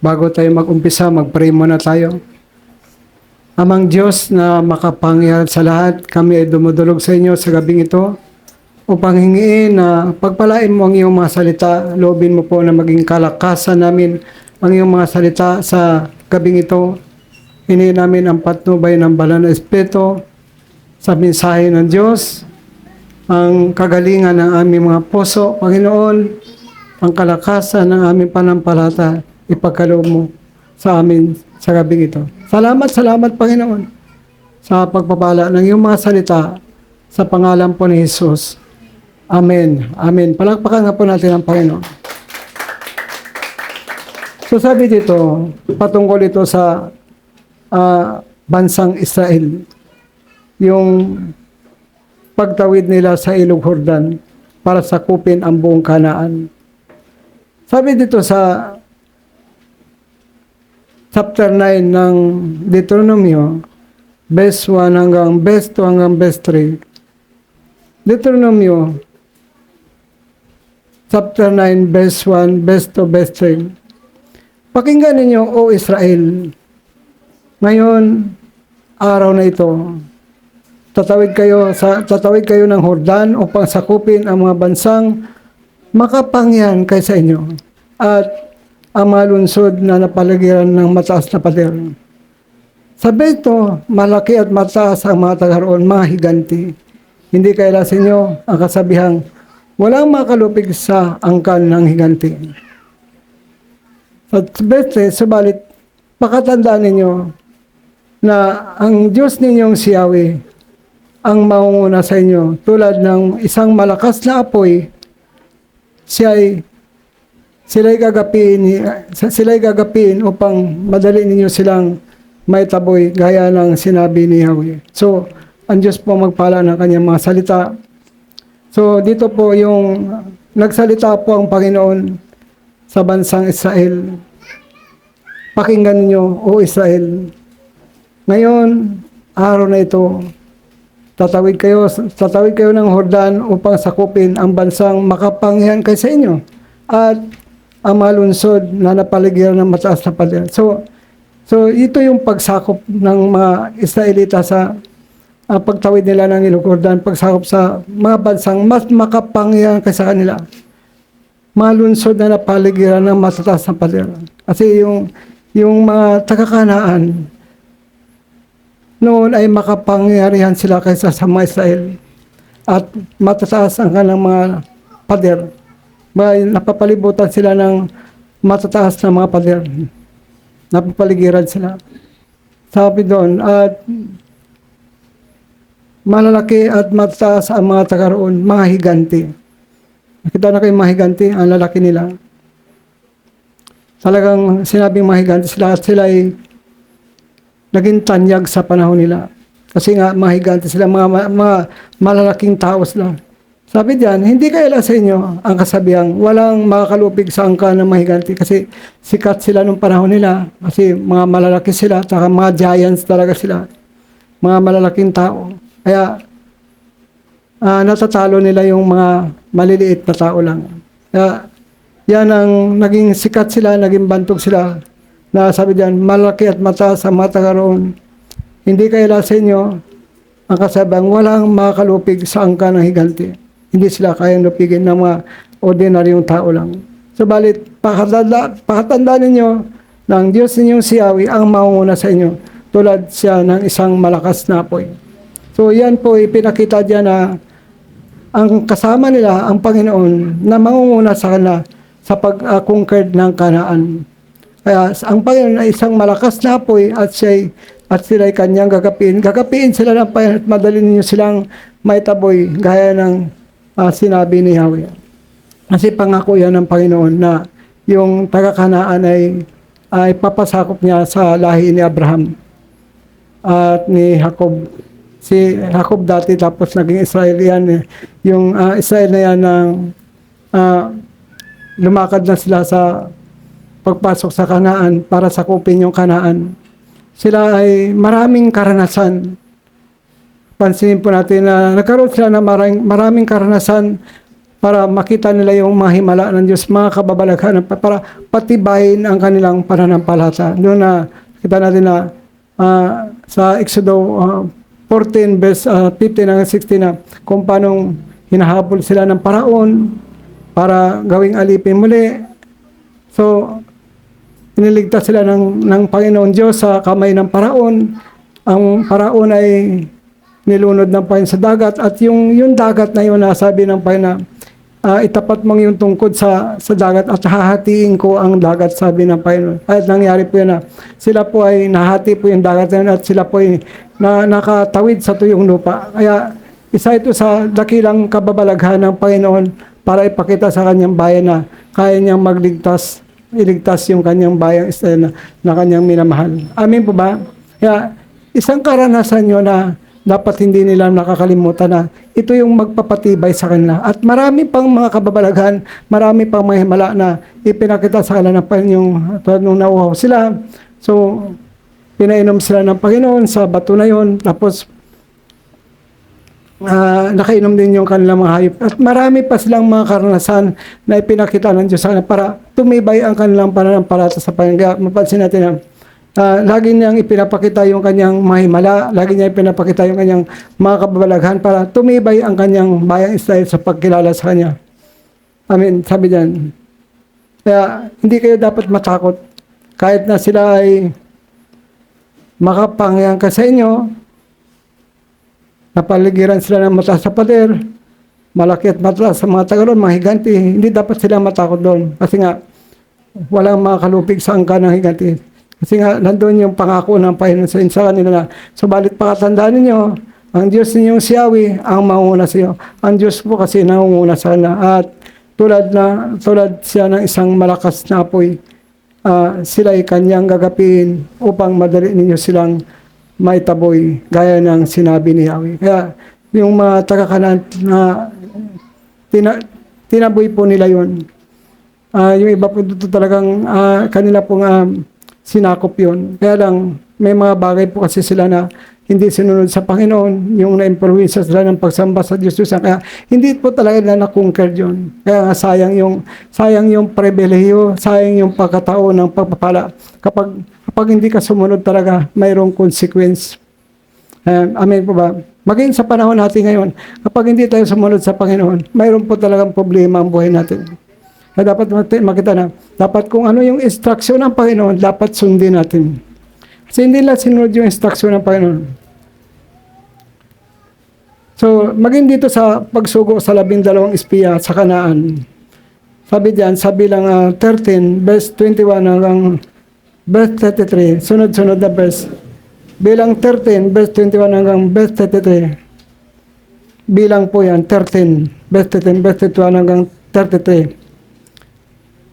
Bago tayo mag-umpisa, mag-pray muna tayo. Amang Diyos na makapangyarihan sa lahat, kami ay dumudulog sa inyo sa gabing ito upang hingiin na pagpalain mo ang iyong mga salita. Loobin mo po na maging kalakasan namin ang iyong mga salita sa gabing ito. Hinihin namin ang patnubay ng banal na Espiritu sa mensahe ng Diyos, ang kagalingan ng aming mga puso, Panginoon, ang kalakasan ng aming panampalataya, ipagkaloob mo sa amin sa gabing ito. Salamat, Panginoon, sa pagpapala ng iyong mga salita sa pangalan po ni Jesus. Amen. Amen. Palakpakan nga po natin ang Panginoon. So sabi dito, patungkol ito sa bansang Israel, yung pagtawid nila sa Ilog Jordan para sakupin ang buong Kanaan. Sabi dito sa chapter 9 ng Deuteronomio, verse 1 hanggang verse 2 hanggang verse 3. Deuteronomio, chapter 9, verse 1, verse 2, verse 3. Pakinggan ninyo, O Israel, ngayon, araw na ito, tatawid kayo ng Jordan upang sakupin ang mga bansang makapangyarihan kaysa inyo at ang mga lungsod na napaligiran ng mataas na pader. Sabi ito, malaki at mataas ang mga tagaroon, mga higanti. Hindi kaila sa inyo ang kasabihang walang makalupig sa angkan ng higanti. At beste, subalit, pakatandaan ninyo na ang Diyos ninyong si Yahweh ang mangunguna sa inyo tulad ng isang malakas na apoy. Sila'y gagapiin upang madali ninyo silang may taboy gaya ng sinabi ni Yahweh. So, ang Diyos po magpala ng kanyang mga salita. So, dito po yung nagsalita po ang Panginoon sa bansang Israel. Pakinggan ninyo, O Israel. Ngayon, araw na ito, tatawid kayo ng Jordan upang sakupin ang bansang makapangyarihan kaysa inyo at ang mga lungsod na napaligiran ng mataas na pader. So ito yung pagsakop ng mga Israelita sa pagtawid nila ng Ilog Jordan, pagsakop sa mga bansang mas makapangyarihan kaysa kanila. Mga lungsod na napaligiran ng mataas na pader. Kasi yung mga taga-Kanaan, noon ay makapangyarihan sila kaysa sa mga Israel at matataas ang kanilang mga pader. Napapalibutan sila ng matataas na mga pader. Napapaligiran sila. Sabi doon, at malalaki at matataas ang mga tagaroon, mga higanti. Nakita na kayo mga higanti, ang lalaki nila. Talagang sinabing mga higanti sila at sila ay naging tanyag sa panahon nila. Kasi nga, mahigante sila, mga malalaking tao sila. Sabi diyan, hindi kaila sa inyo ang kasabihang walang makakalupig sa angka ng mahigante kasi sikat sila nung panahon nila. Kasi mga malalaki sila, taka mga giants talaga sila. Mga malalaking tao. Kaya, natatalo nila yung mga maliliit na tao lang. Kaya, yan ang naging sikat sila, naging bantog sila. Na sabi diyan, malaki at mataas ang mga tagaroon. Hindi kaila sa inyo ang kasabang walang makakalupig sa angka ng higanti. Hindi sila kayang lupigin ng mga ordinaryong tao lang. Subalit, pakatandaan ninyo na ang Diyos ninyong si Yahweh ang mangunguna sa inyo tulad siya ng isang malakas na apoy. So yan po ipinakita diyan na ang kasama nila, ang Panginoon, na mangunguna sa kanila sa pag-conquer ng Kanaan. Kaya ang Panginoon ay isang malakas na apoy at sila'y kanyang gagapiin. Gagapiin sila ng Panginoon at madali ninyo silang may taboy gaya ng sinabi ni Yahweh. Kasi pangako yan ng Panginoon na yung taga-Kanaan ay papasakop niya sa lahi ni Abraham at ni Jacob. Si Jacob dati tapos naging Israel yan. Yung Israel na yan lumakad na sila sa pagpasok sa Kanaan para sakupin yung Kanaan. Sila ay maraming karanasan. Pansinin po natin na nagkaroon sila ng maraming karanasan para makita nila yung mga himala ng Diyos, mga kababalaghan, para patibayin ang kanilang pananampalataya. Doon na kita natin na sa Exodo 14 verse 15 hanggang 16 na kung paano hinahabol sila ng paraon para gawing alipin muli. So, iniligtas sila ng Panginoon Diyos sa kamay ng paraon. Ang paraon ay nilunod ng Panginoon sa dagat, at yung dagat na yun, sabi ng Panginoon, itapat mong yung tungkod sa dagat at hahatiin ko ang dagat, sabi ng Panginoon. At nangyari po yun na sila po ay nahati po yung dagat na yun, at sila po ay nakatawid sa tuyong lupa. Kaya isa ito sa dakilang kababalaghan ng Panginoon para ipakita sa kanyang bayan na kaya niyang iligtas yung kanyang bayang Israel na kanyang minamahal. Amin po ba? Kaya isang karanasan nyo na dapat hindi nila nakakalimutan na ito yung magpapatibay sa kanila. At marami pang mga kababalaghan, marami pang mga himala na ipinakita sa kanila ng Panginoon nung nauhaw sila. So, pinainom sila ng Panginoon sa bato na yon. Tapos, nakainom din yung kanilang mga hayop. At marami pa silang mga karanasan na ipinakita ng Diyos sa kanila para tumibay ang kanilang pananampalataya sa Panginoon. Mapansin natin na lagi niyang ipinapakita yung kanyang mahimala, lagi niya ipinapakita yung kanyang mga kababalaghan para tumibay ang kanyang bayang Israel sa pagkilala sa kanya. Amen. Sabi diyan. Kaya hindi kayo dapat matakot kahit na sila ay makapangyang ka sa inyo, napaligiran sila ng mataas sa pader, malaki at mataas sa mga tagaron, mga higanti, hindi dapat sila matakot doon. Kasi nga, walang makakalupig sa angka ng higanti. Kasi nga, nandun yung pangako ng Panginoon sa kanila na, subalit pakatandaan ninyo, ang Diyos ninyong si Yahweh ang mangunguna sa iyo. Ang Diyos po kasi nangunguna sa kanila. At tulad siya ng isang malakas na apoy, sila ay kanyang gagapin upang madali ninyo silang maitaboy, gaya ng sinabi ni Yahweh. Kaya, yung mga taga-Kanaan na tinaboy po nila yun. Yung iba po dito talagang kanila pong sinakop yun. Kaya lang, may mga bagay po kasi sila na hindi sinunod sa Panginoon, yung na-influensya sila ng pagsamba sa Diyos. Kaya hindi po talaga na nakonquer yun. Kaya nga sayang yung pribilehiyo, sayang yung pagkataon ng pagpapala. Kapag hindi ka sumunod talaga, mayroong consequence. Amen po ba? Maging sa panahon natin ngayon, kapag hindi tayo sumunod sa Panginoon, mayroon po talagang problema ang buhay natin. Kaya dapat makita na, dapat kung ano yung instruction ng Panginoon, dapat sundin natin. Kasi hindi lang sinunod yung instruction ng Panginoon. So, maging dito sa pagsugo sa 12 espiya sa Kanaan. Sabi diyan, sa bilang 13, verse 21 hanggang verse 33, sunod-sunod na verse. Bilang 13, verse 21 hanggang verse 33. Bilang po yan, 13, verse 13, verse 21 hanggang 33.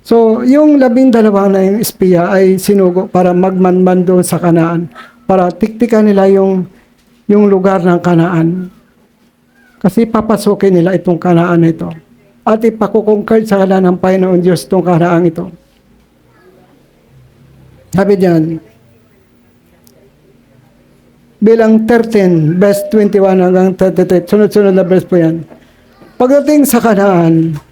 So, yung 12 na yung espiya ay sinugo para magmanman doon sa Kanaan, para tiktikan nila yung lugar ng Kanaan. Kasi papasukin nila itong Kanaan na ito. At ipakukungkard sa kanila ng Panginoon Diyos itong Kanaan ito. Sabi diyan, bilang 13, verse 21 hanggang 33, sunod-sunod na verse po yan. Pagdating sa Kanaan,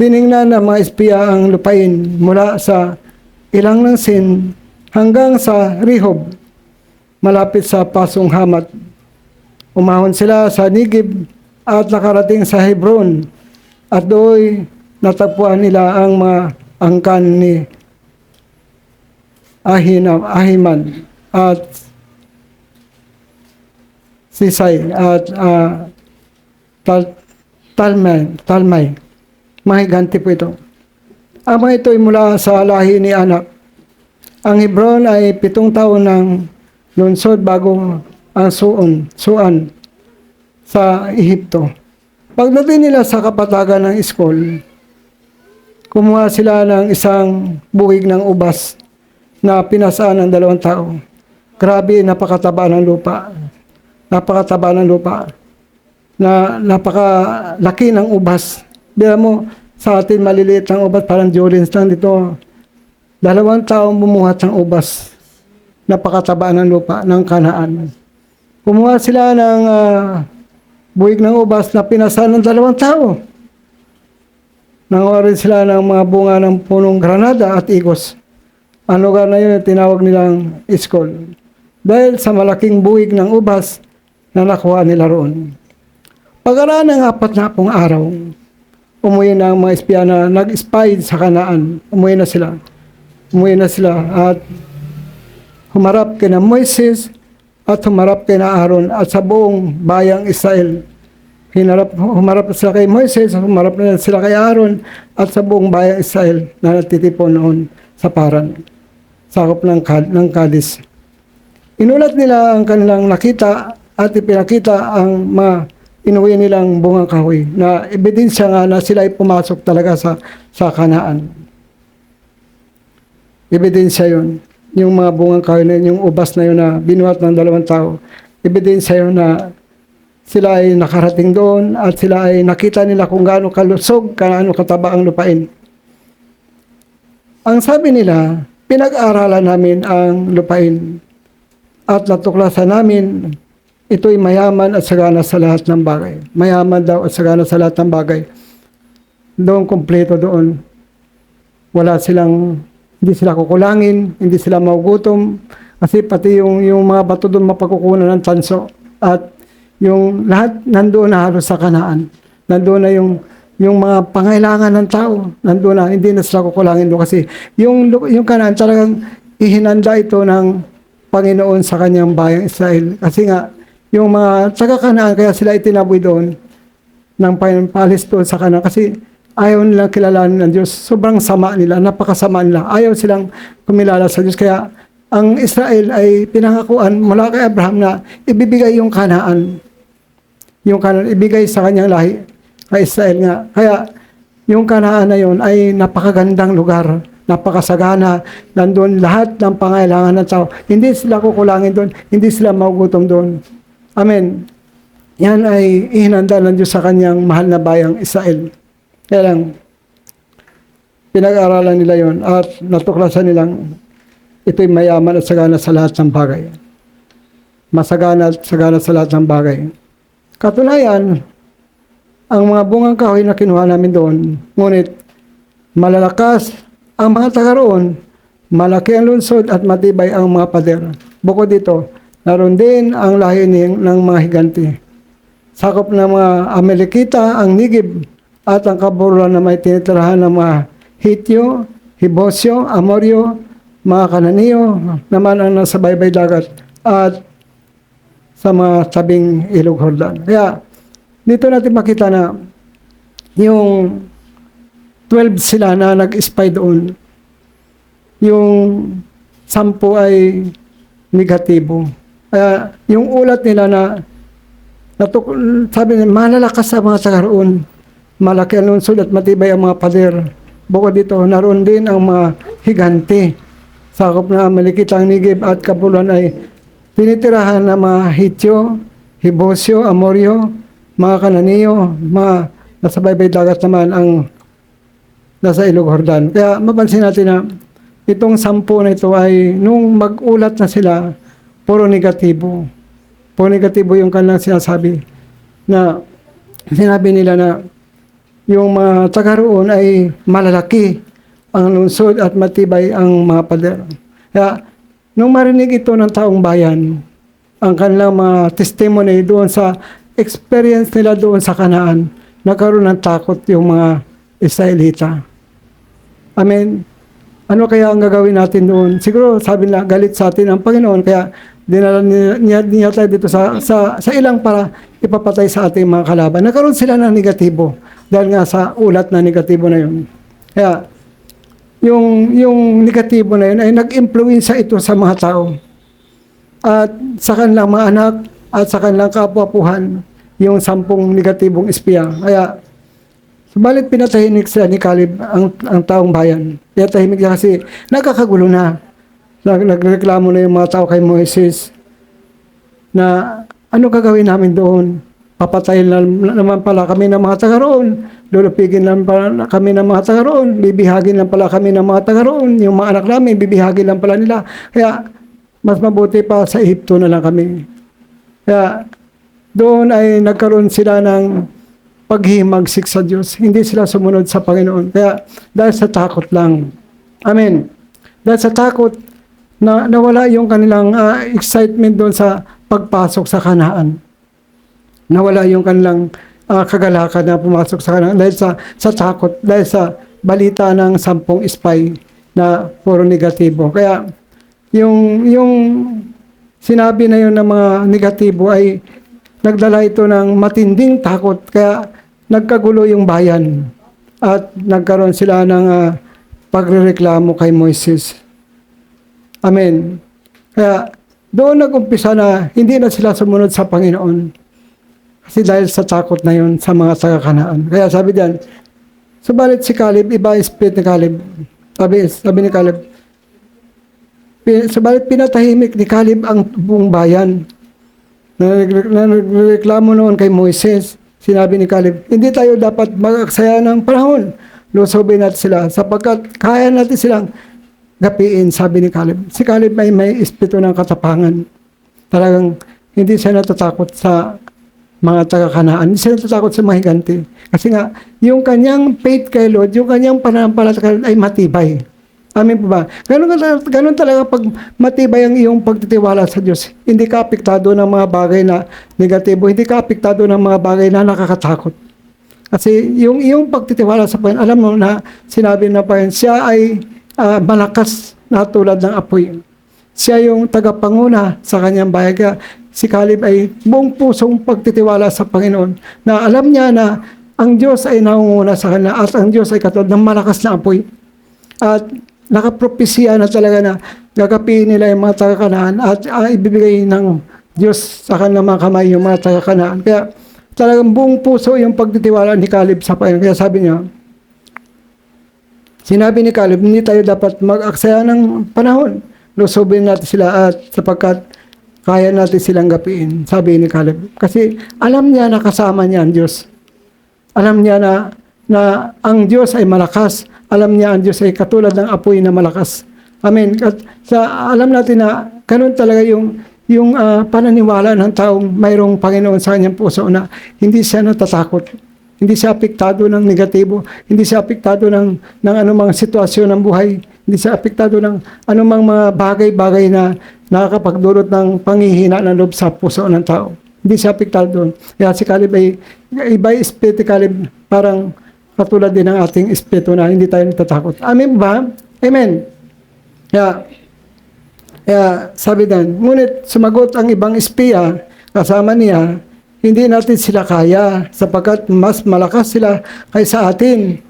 tiningnan ng mga espiya ang lupain mula sa ilang ng Sin hanggang sa Rehob, malapit sa Pasong Hamat. Umahon sila sa Nigib at nakarating sa Hebron, at doon natagpuan nila ang mga angkan ni Ahiman at Sisay at Talmay. Mahiganti po ito. Ang mga ito ay mula sa lahi ni Anak. Ang Hebron ay 7 taon ng lunsod bago ang Suan sa Ehipto. Pagdating nila sa kapatagan ng Eskol, kumuha sila ng isang buwig ng ubas na pinasaan ng 2 tao. Grabe, napakataba ng lupa. Napakataba ng lupa. Napakalaki ng ubas. Bila mo, sa atin maliliit ng ubas, parang Jolens lang dito. 2 taong bumuhat ng ubas. Napakataba ng lupa ng Kanaan. Kumuha sila ng buwig ng ubas na pinasa ng 2 tao. Nanguha rin sila ng mga bunga ng punong granada at igos. Ang lugar na yun tinawag nilang Iskol. Dahil sa malaking buwig ng ubas na nakuha nila roon. Pagkaraan ng 40 araw, umuwi na ang mga espiya na nag-spy sa Kanaan. Umuwi na sila at humarap kina Moises at humarap kina Aaron at sa buong bayang Israel. Humarap sila kay Moises, humarap na sila kay Aaron at sa buong bayang Israel na natitipon noon sa Paran, sakop ng Kadis. Inulat nila ang kanilang nakita at ipinakita ang inuwi nilang bungang kahoy na ebidensya nga na sila ay pumasok talaga sa Kanaan. Ebidensya yun. Yung mga bungang kahoy na yun, yung ubas na yun na binuhat ng 2 tao. Ebidensya yun na sila ay nakarating doon at sila ay nakita nila kung gaano kalusog, gaano kataba ang lupain. Ang sabi nila, pinag-aralan namin ang lupain at natuklasan namin ito'y mayaman at sagana sa lahat ng bagay. Mayaman daw at sagana sa lahat ng bagay. Doon, kumpleto doon. Hindi sila kukulangin, hindi sila magugutom, kasi pati yung mga bato doon mapagkukunan ng tanso. At yung lahat nandoon na halos sa Kanaan. Nandoon na yung mga pangailangan ng tao. Nandoon na, hindi na sila kukulangin doon. Kasi yung Kanaan talagang ihinanda ito ng Panginoon sa kanyang bayang Israel. Kasi nga, yung mga taga-Kanaan, kaya sila itinaboy doon ng palis doon sa Kanaan. Kasi ayaw nilang kilalanin ng Diyos. Sobrang sama nila, napakasama nila. Ayaw silang kumilala sa Diyos. Kaya ang Israel ay pinangakuan mula kay Abraham na ibibigay yung Kanaan. Yung Kanaan, ibigay sa kanyang lahi, kay Israel nga. Kaya yung Kanaan na yun ay napakagandang lugar. Napakasagana. Nandun lahat ng pangailangan ng tao. Hindi sila kukulangin doon. Hindi sila magugutom doon. Amen. Yan ay ihinanda ng Diyos sa kanyang mahal na bayang Israel. Kaya lang, pinag-aralan nila yon at natuklasan nilang ito'y mayaman at sagana sa lahat ng bagay. Masagana at sagana sa lahat ng bagay. Katunayan, ang mga bungang kahoy na kinuha namin doon, ngunit malalakas ang mga taga roon, malaki ang lungsod at matibay ang mga pader. Bukod dito, naroon din ang lahi ng mga higanti. Sakop ng mga Amalekita, ang Nigib, at ang kaburulan na may tinitirahan ng mga Hityo, Hibosyo, Amoryo, mga Kananiyo, naman ang nasa baybay dagat at sa mga tabing ilog Jordan. Kaya dito natin makita na yung 12 sila na nag-spy doon, yung 10 ay negatibo. Kaya yung ulat nila na sabi nila, malalakas sa mga taga roon, malaki ang lungsod at matibay ang mga pader. Bukod dito, naroon din ang mga higante. Sakop na Amalekita, ang Nigib at Kabulan ay tinitirahan ng mga Hityo, Hibosyo, Amoryo, mga Kananiyo, mga nasa baybay dagat naman ang nasa ilog Jordan. Kaya mapansin natin na itong 10 na ito ay nung mag-ulat na sila, puro negatibo. Puro negatibo yung kanilang sinasabi. Na sinabi nila na yung mga taga roon ay malalaki ang lungsod at matibay ang mga pader. Kaya nung marinig ito ng taong bayan, ang kanilang mga testimony doon sa experience nila doon sa Kanaan, nagkaroon ng takot yung mga Israelita. Amen. Ano kaya ang gagawin natin doon? Siguro sabi nila, galit sa atin ang Panginoon, kaya dinala niya tayo dito sa ilang para ipapatay sa ating mga kalaban. Nagkaroon sila ng negatibo dahil nga sa ulat na negatibo na yun. Kaya yung negatibo na yun ay nag-impluwensya ito sa mga tao at sa kanilang mga anak at sa kanilang kapwa-puhan, yung 10 negatibong espiya. Kaya subalit pinatahimik sila ni Caleb ang taong bayan. Pinatahimik niya kasi nagkakagulo na. Nagreklamo na yung mga tao kay Moises na ano gagawin namin doon? Papatayin naman pala kami ng mga taga roon. Lulupigin lang pala kami ng mga taga roon. Bibihagin lang pala kami ng mga taga roon. Yung mga anak namin, bibihagin lang pala nila. Kaya mas mabuti pa sa Ehipto na lang kami. Kaya doon ay nagkaroon sila ng paghihimagsik sa Diyos. Hindi sila sumunod sa Panginoon. Kaya dahil sa takot lang. Amen. Dahil sa takot, na nawala yung kanilang excitement doon sa pagpasok sa Kanaan. Nawala yung kanilang kagalakan na pumasok sa Kanaan dahil sa takot, dahil sa balita ng 10 spy na puro negatibo. Kaya yung sinabi na yun ng mga negatibo ay nagdala ito ng matinding takot. Kaya nagkagulo yung bayan at nagkaroon sila ng pagrereklamo kay Moises. Amen. Kaya doon nag-umpisa na hindi na sila sumunod sa Panginoon. Kasi dahil sa takot na yun sa mga taga-Kanaan. Kaya sabi diyan, subalit si Caleb, iba yung spirit ni Caleb. Sabi ni Caleb, subalit pinatahimik ni Caleb ang buong bayan. Na nagreklamo noon kay Moises. Sinabi ni Caleb, hindi tayo dapat mag-aksaya ng panahon. Lusobin natin sila sapagkat kaya natin silang gapiin, sabi ni Caleb. Si Caleb ay may espiritu ng katapangan. Talagang hindi siya natatakot sa mga taga-Kanaan. Hindi siya natatakot sa mga higanti. Kasi nga, yung kanyang faith kay Lord, yung kanyang pananampalataya ay matibay. Amin po ba? Ganun talaga pag matibay ang iyong pagtitiwala sa Diyos. Hindi ka apektado ng mga bagay na negatibo. Hindi ka apektado ng mga bagay na nakakatakot. Kasi yung iyong pagtitiwala sa Panginoon, alam mo na sinabi na Panginoon, siya ay malakas na tulad ng apoy. Siya yung tagapanguna sa kanyang bayan. Kaya si Caleb ay buong pusong pagtitiwala sa Panginoon na alam niya na ang Diyos ay nangunguna sa kanya at ang Diyos ay katulad ng malakas na apoy. At nakapropesya na talaga na gagapiin nila yung mga taga-Kanaan at ibibigay ng Diyos sa kanilang mga kamay yung mga taga-Kanaan. Kaya talagang buong puso yung pagtitiwala ni Caleb sa Panginoon. Kaya sabi niya, sinabi ni Caleb, hindi tayo dapat mag-aksaya ng panahon. Lusobin natin sila at sapagkat kaya natin silang gapiin, sabi ni Caleb. Kasi alam niya na kasama niya ang Diyos. Alam niya na ang Diyos ay malakas. Alam niya ang Diyos ay katulad ng apoy na malakas. Amen. At alam natin na ganun talaga yung pananiwala ng taong mayroong Panginoon sa kanyang puso na hindi siya natatakot. Hindi siya apektado ng negatibo. Hindi siya apektado ng anumang sitwasyon ng buhay. Hindi siya apektado ng anumang mga bagay-bagay na nakakapagdulot ng panghihina ng loob sa puso ng tao. Hindi siya apektado doon. Kaya si Caleb ay iba espiritu Caleb, parang katulad din ng ating espiritu na hindi tayo natatakot. Amen ba? Amen. Kaya sabi din, ngunit sumagot ang ibang espiya kasama niya, hindi natin sila kaya sapagkat mas malakas sila kaysa atin.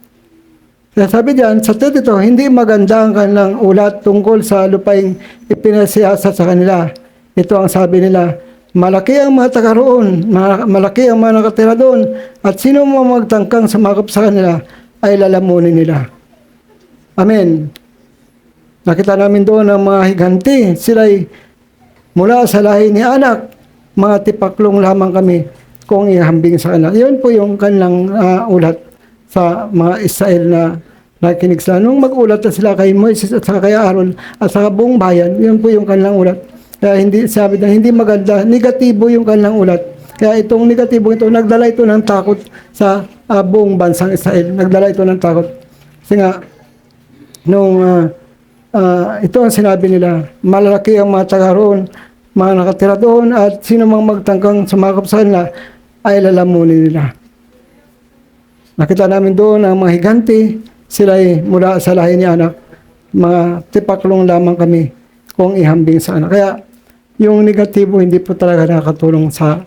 Kaya sabi diyan, sa 32, hindi maganda ang kanilang ulat tungkol sa lupaing ipinasiyasa sa kanila. Ito ang sabi nila, malaki ang mga taga roon, malaki ang mga nakatira doon, at sino mo magtangkang sumakop sa kanila ay lalamunin nila. Amen. Nakita namin doon ang mga higanti, sila'y mula sa lahi ni Anak, mga tipaklong lamang kami kung ihambing sa kanila. Yun po yung kanilang ulat sa mga Israel na nakikinig sila. Nung mag-ulat na sila kay Moises at saka kay Aaron at saka buong bayan, yun po yung kanilang ulat. Kaya sabi na hindi maganda, negatibo yung kanilang ulat. Kaya itong negatibo ito, nagdala ito ng takot sa buong bansang Israel. Nagdala ito ng takot. Kasi nga, ito ang sinabi nila, malalaki ang mga taga roon, mga nakatira doon, at sino mang magtangkang sumakop sa kanila ay lalamunin nila. Nakita namin doon ang mga higanti, sila ay mula sa lahi ni Anak, mga tipaklong lamang kami kung ihambing sa Anak. Kaya yung negatibo hindi po talaga nakatulong sa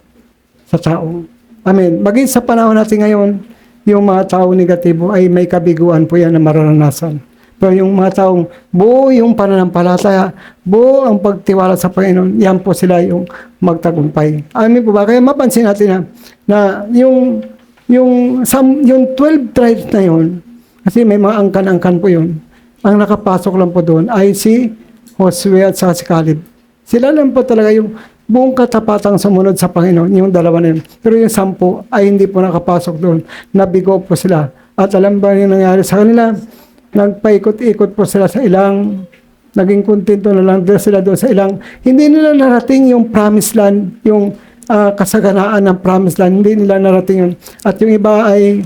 tao. Amen. Maging sa panahon natin ngayon, yung mga tao negatibo ay may kabiguan po yan na mararanasan. Pero yung mga taong buo yung pananampalataya, buo ang pagtiwala sa Panginoon, yan po sila yung magtagumpay. Amin po ba? Kaya mapansin natin na yung 12 tribes na yun, kasi may mga angkan-angkan po yun, ang nakapasok lang po doon ay si Josue at si Caleb. Sila lang po talaga yung buong katapatang sumunod sa Panginoon, yung dalawa na yun. Pero yung 10 ay hindi po nakapasok doon. Nabigo po sila. At alam ba yung nangyari sa kanila? Nagpaikot-ikot po sila sa ilang, naging kontento na lang sila doon sa ilang. Hindi nila narating yung promised land, yung kasaganaan ng promised land. Hindi nila narating yun. At yung iba ay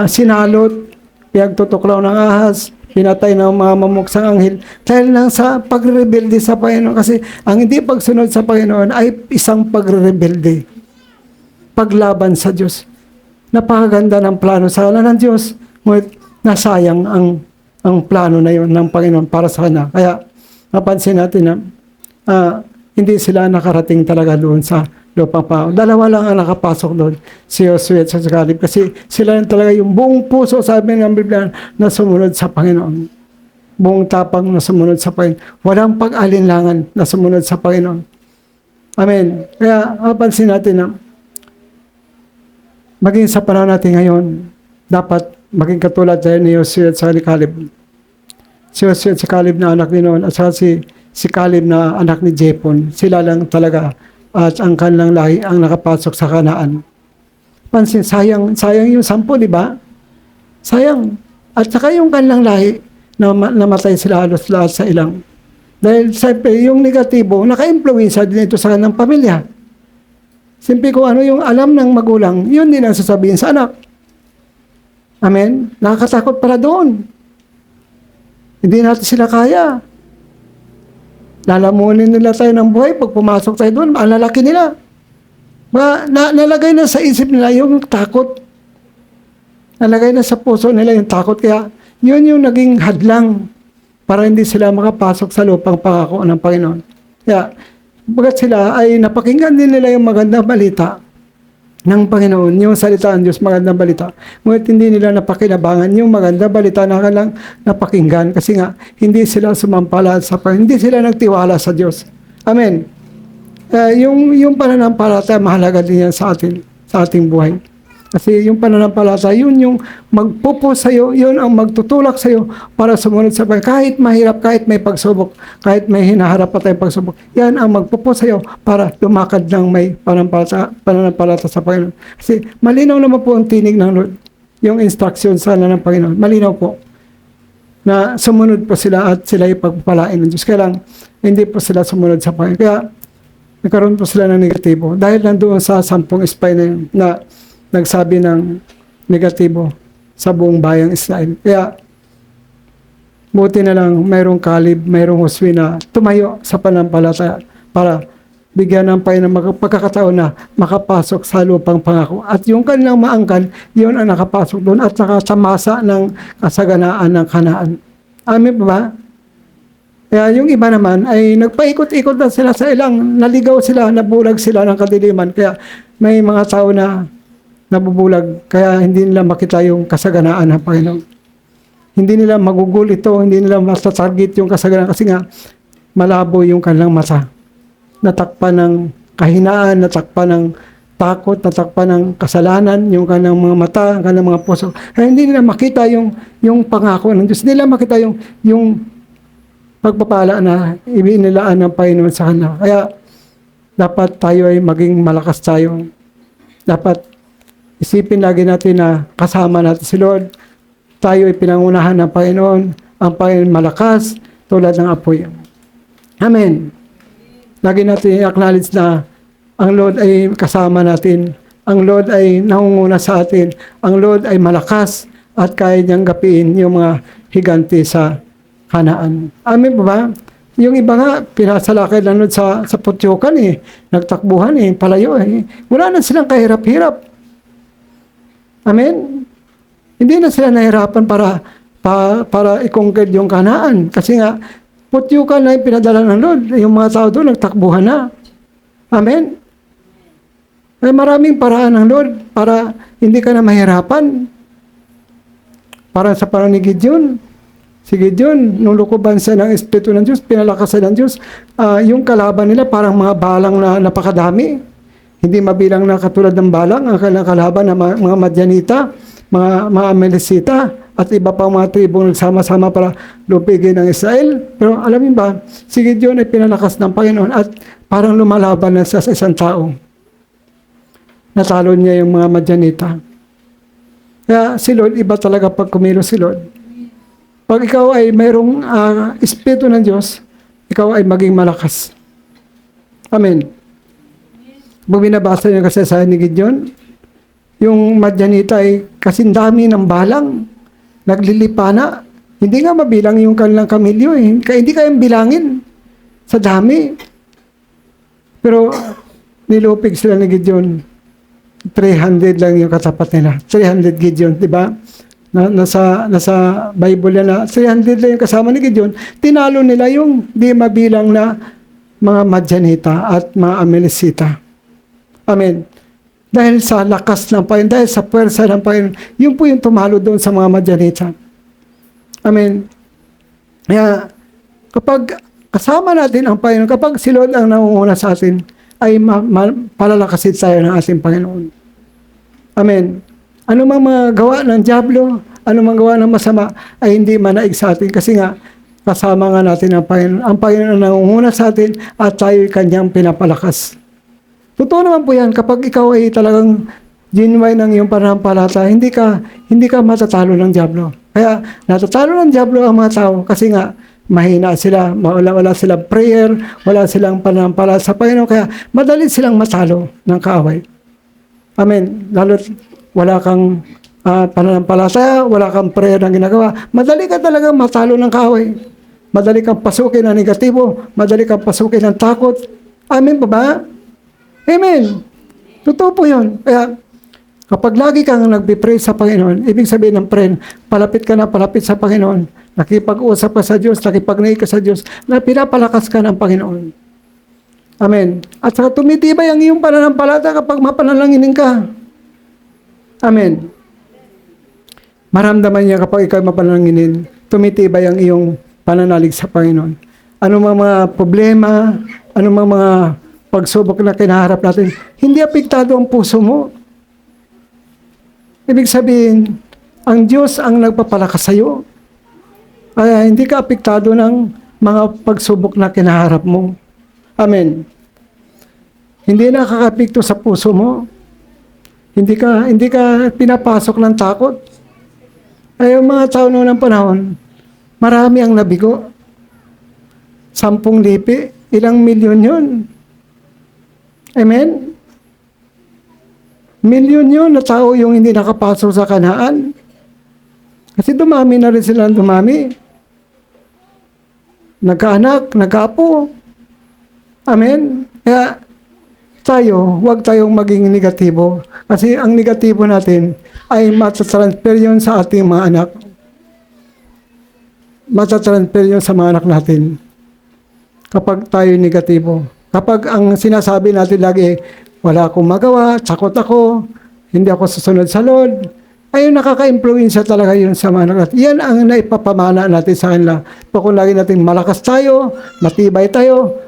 sinalot, pinagtutuklaw ng ahas, pinatay ng mga mamuksang anghel dahil lang sa pagre-rebelde sa Panginoon. Kasi ang hindi pagsunod sa Panginoon ay isang pagre-rebelde. Paglaban sa Diyos. Napakaganda ng plano sa kanan ng Diyos. Ngunit nasayang ang plano na yun ng Panginoon para sa Kanya. Kaya napansin natin na hindi sila nakarating talaga doon sa lupang pangako. Dalawa lang ang nakapasok doon, si Josue at si Caleb. Kasi sila lang talaga yung buong puso, sabi ng Biblia, na sumunod sa Panginoon. Buong tapang na sumunod sa Panginoon. Walang pag-alinlangan na sumunod sa Panginoon. Amen. Kaya napansin natin na maging sa panahon natin ngayon, dapat maging katulad tayo ni Josue at si Caleb. Si Josue at si Caleb na anak ni Noon at saka si Caleb na anak ni Jepon. Sila lang talaga at ang kanilang lahi ang nakapasok sa Kanaan. Pansin, sayang yung 10, di ba? Sayang. At saka yung kanilang lahi na namatay sila halos lahat sa ilang. Dahil siyempre, yung negatibo, naka-influensya din ito sa kanilang pamilya. Siyempre kung ano yung alam ng magulang, yun din ang sasabihin sa anak. Amen? Nakakatakot para doon. Hindi natin sila kaya. Lalamunin nila tayo ng buhay. Pag pumasok tayo doon, ang lalaki nila. Nalagay na sa isip nila yung takot. Nalagay na sa puso nila yung takot. Kaya yun yung naging hadlang para hindi sila makapasok sa lupang pangako ng Panginoon. Kaya bagat sila ay napakinggan din nila yung magandang balita ng Panginoon, yung salita ng Diyos, magandang balita. Ngunit hindi nila napakinabangan yung magandang balita na kanilang napakinggan kasi nga hindi sila sumampala sa Panginoon, hindi sila nagtiwala sa Diyos. Amen. Yung pananampalataya, mahalaga din yan sa ating buhay. Kasi yung pananampalataya, yun yung magpupo sa'yo, yun ang magtutulak sa'yo para sumunod sa Panginoon. Kahit mahirap, kahit may pagsubok, kahit may hinaharap pa tayong pagsubok, yan ang magpupo sa'yo para lumakad ng may pananampalataya sa Panginoon. Kasi malinaw naman po ang tinig ng Lord, yung instruction sana ng Panginoon. Malinaw po na sumunod po sila at sila ipagpapalain ng Diyos. Kaya lang, hindi po sila sumunod sa Panginoon. Kaya nagkaroon po sila ng negatibo. Dahil nandoon sa 10 spy na yun, na nagsabi ng negatibo sa buong bayang Israel. Kaya, buti na lang mayroong Caleb, mayroong Josue na tumayo sa pananampalataya para bigyan ng Panginoon ng pagkakataon na makapasok sa lupang pangako. At yung kanilang maangkan, yun ang nakapasok doon at saka sa masa ng kasaganaan ng Kanaan. Amen ba? Kaya yung iba naman ay nagpaikot-ikot na sila sa ilang, naligaw sila, nabulag sila ng kadiliman. Kaya may mga tao na nabubulag, kaya hindi nila makita yung kasaganaan ng Panginoon. Hindi nila magugol ito, hindi nila matatarget yung kasaganaan kasi nga malabo yung kanilang mata. Natakpan ng kahinaan, natakpan ng takot, natakpan ng kasalanan, yung kanilang mga mata, ang kanilang mga puso. Kaya hindi nila makita yung pangako ng Diyos. Hindi nila makita yung pagpapala na ibinilaan ng Panginoon sa kanila. Kaya dapat tayo ay maging malakas tayo. Dapat isipin lagi natin na kasama natin si Lord. Tayo ay pinangunahan ng Panginoon. Ang Panginoon malakas tulad ng apoy. Amen. Lagi natin i-acknowledge na ang Lord ay kasama natin. Ang Lord ay nangunguna sa atin. Ang Lord ay malakas at kaya niyang gapiin yung mga higante sa Kanaan. Amen po ba? Yung iba nga, pinasalakay lang sa putyukan nagtakbuhan palayo Wala na silang kahirap-hirap. Amen? Hindi na sila nahirapan para i-conquer yung Kanaan. Kasi nga, putyukan na yung pinadala ng Lord. Yung mga tao doon, nagtakbuhan na. Amen? May maraming paraan ng Lord para hindi ka na mahirapan. Para sa panahon ni Gideon. Si Gideon, nung lukuban siya ng Espiritu ng Diyos, pinalakasan ng Diyos, yung kalaban nila parang mga balang na napakadami. Hindi mabilang na katulad ng balang ang kanilang kalaban na mga Madyanita, mga Amalekita, at iba pang mga tribong nagsama-sama para lupigin ng Israel. Pero alam niyo ba, si Gideon ay pinalakas ng Panginoon at parang lumalaban na siya sa isang tao. Natalo niya yung mga Madyanita. Kaya si Lord, iba talaga pag kumilos si Lord. Pag ikaw ay mayroong Espiritu ng Diyos, ikaw ay maging malakas. Amen. binabasa niyo kasi sa ni Gideon, yung Madyanita ay kasing dami ng balang, naglilipana. Hindi nga mabilang yung kanilang kamilyo eh. Kaya hindi kayang bilangin sa dami. Pero nilupig sila ni Gideon. 300 lang yung katapat nila. 300 Gideon, di ba? Nasa Bible yan na 300 lang yung kasama ni Gideon. Tinalo nila yung di mabilang na mga Madyanita at mga Amalekita. Amen. Dahil sa lakas ng Panginoon, dahil sa puwersa ng Panginoon, yun po yung tumalo doon sa mga Madyanita. Amen. Kaya, kapag kasama natin ang Panginoon, kapag si Lord ang nangunguna sa atin, ay palalakasin tayo ng ating Panginoon. Amen. Ano mang mga gawa ng dyablo, ano mang gawa ng masama, ay hindi manaig sa atin. Kasi nga, kasama nga natin ang Panginoon. Ang Panginoon ang nangunguna sa atin at tayo kanyang pinapalakas. Totoo naman po yan, kapag ikaw ay talagang genuine ng iyong pananampalataya, hindi ka matatalo ng dyablo. Kaya natatalo ng dyablo ang mga tao kasi nga mahina sila, wala silang prayer, wala silang pananampalataya sa Panginoon, kaya madali silang matalo ng kaaway. Amen. Lalo't wala kang pananampalataya, wala kang prayer na ginagawa, madali ka talagang matalo ng kaaway. Madali kang pasukin ng negatibo, madali kang pasukin ng takot. Amen pa ba? Amen. Totoo po yun. Kaya kapag lagi kang nagbe-pray sa Panginoon, ibig sabihin ng prayer, palapit ka na palapit sa Panginoon, nakipag-usap ka sa Diyos, nakipag-naig ka sa Diyos, na pinapalakas ka ng Panginoon. Amen. At saka tumitibay ang iyong pananampalataya kapag mapanalanginin ka. Amen. Maramdaman niya kapag ikaw mapanalanginin, tumitibay ang iyong pananalig sa Panginoon. Ano mga problema, ano mga pagsubok na kinaharap natin, hindi apektado ang puso mo. Ibig sabihin, ang Diyos ang nagpapalakas sa iyo. Kaya hindi ka apektado ng mga pagsubok na kinaharap mo. Amen. Hindi nakakapekto sa puso mo. Hindi ka pinapasok ng takot. Ay, yung mga tao noon ng panahon, marami ang nabigo. 10 lipi, ilang milyon yun. Amen? Milyon yun na tao yung hindi nakapasok sa Kanaan. Kasi dumami na rin sila, dumami. Nagkaanak, nagkaapo. Amen? Kaya tayo, huwag tayong maging negatibo. Kasi ang negatibo natin ay matatransfer yun sa ating mga anak. Matatransfer yun sa mga anak natin. Kapag tayo negatibo. Kapag ang sinasabi natin lagi, wala akong magawa, takot ako, hindi ako susunod sa Lord, ay nakaka-influensya talaga yun sa mga anak natin. Yan ang naipapamana natin sa kanila. Kung lagi natin malakas tayo, matibay tayo,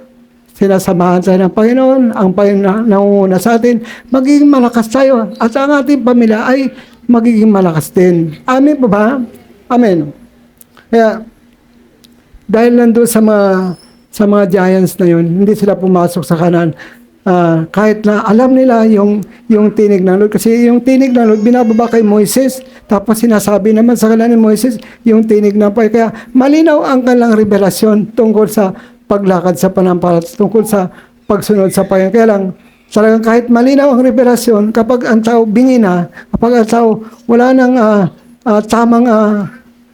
sinasamahan tayo ng Panginoon, ang Panginoon nangunguna sa atin, magiging malakas tayo. At ang ating pamilya ay magiging malakas din. Amen po ba? Amen. Kaya, dahil nandun sa mga giants na yun, hindi sila pumasok sa Kanaan. Kahit na alam nila yung tinig ng Lord. Kasi yung tinig ng Lord, binababa kay Moises. Tapos sinasabi naman sa kanila ni Moises, yung tinig ng Panginoon. Kaya malinaw ang kanilang revelasyon tungkol sa paglakad sa pananampalataya, tungkol sa pagsunod sa Panginoon. Kaya lang, talagang kahit malinaw ang revelasyon, kapag ang tao bingi na, kapag ang tao wala nang tamang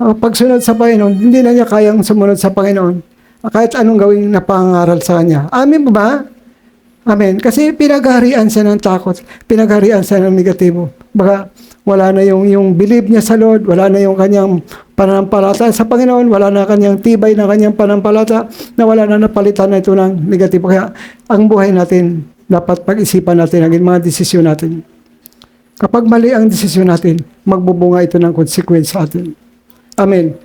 pagsunod sa Panginoon, hindi na niya kayang sumunod sa Panginoon. Kahit anong gawing napangaral sa kanya. Amen ba ba? Amen. Kasi pinagharian siya ng takot. Pinagharian siya ng negatibo. Baka wala na yung believe niya sa Lord, wala na yung kanyang pananampalataya sa Panginoon, wala na kanyang tibay ng kanyang pananampalataya, na wala na napalitan na ito ng negatibo. Kaya ang buhay natin, dapat pag-isipan natin ang mga desisyon natin. Kapag mali ang desisyon natin, magbubunga ito ng consequence sa atin. Amen.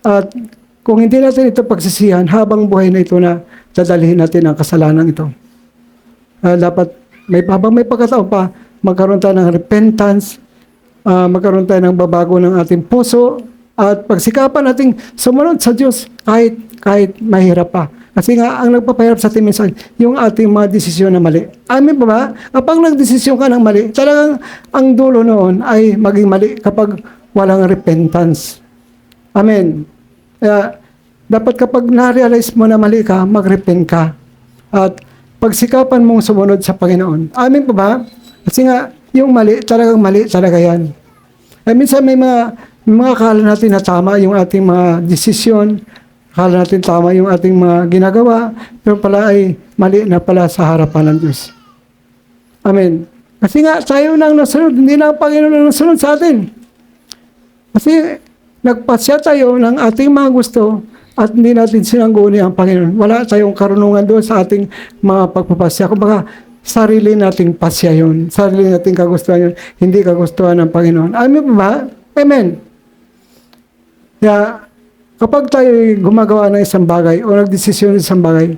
At kung hindi natin ito pagsisihan, habang buhay na ito na dadalhin natin ang kasalanan ito. Dapat habang may pagkataon pa, magkaroon tayo ng repentance, magkaroon tayo ng babago ng ating puso, at pagsikapan nating sumunod sa Diyos kahit mahirap pa. Kasi nga, ang nagpapahirap sa ating minsan, yung ating mga desisyon na mali. Amen ba ba? Kapag nagdesisyon ka ng mali, talagang ang dulo noon ay maging mali kapag walang repentance. Amen. Kaya, dapat kapag na-realize mo na mali ka, mag-repent ka. At pagsikapan mong sumunod sa Panginoon. Amin po ba? Kasi nga, yung mali talaga yan. Minsan may mga akala natin na tama yung ating mga desisyon, akala natin tama yung ating mga ginagawa, pero pala ay mali na pala sa harapan ng Diyos. Amen. Kasi nga, tayo nang nasunod, hindi na ang Panginoon ang nasunod sa atin. Kasi nagpasya tayo ng ating mga gusto at hindi natin sinangguni ang Panginoon. Wala tayong karunungan doon sa ating mga pagpapasya. Kumbaga, sarili nating pasya yun. Sarili nating kagustuhan yun. Hindi kagustuhan ng Panginoon. Amen ba? Amen. Kaya, kapag tayo gumagawa ng isang bagay o nagdesisyon ng isang bagay,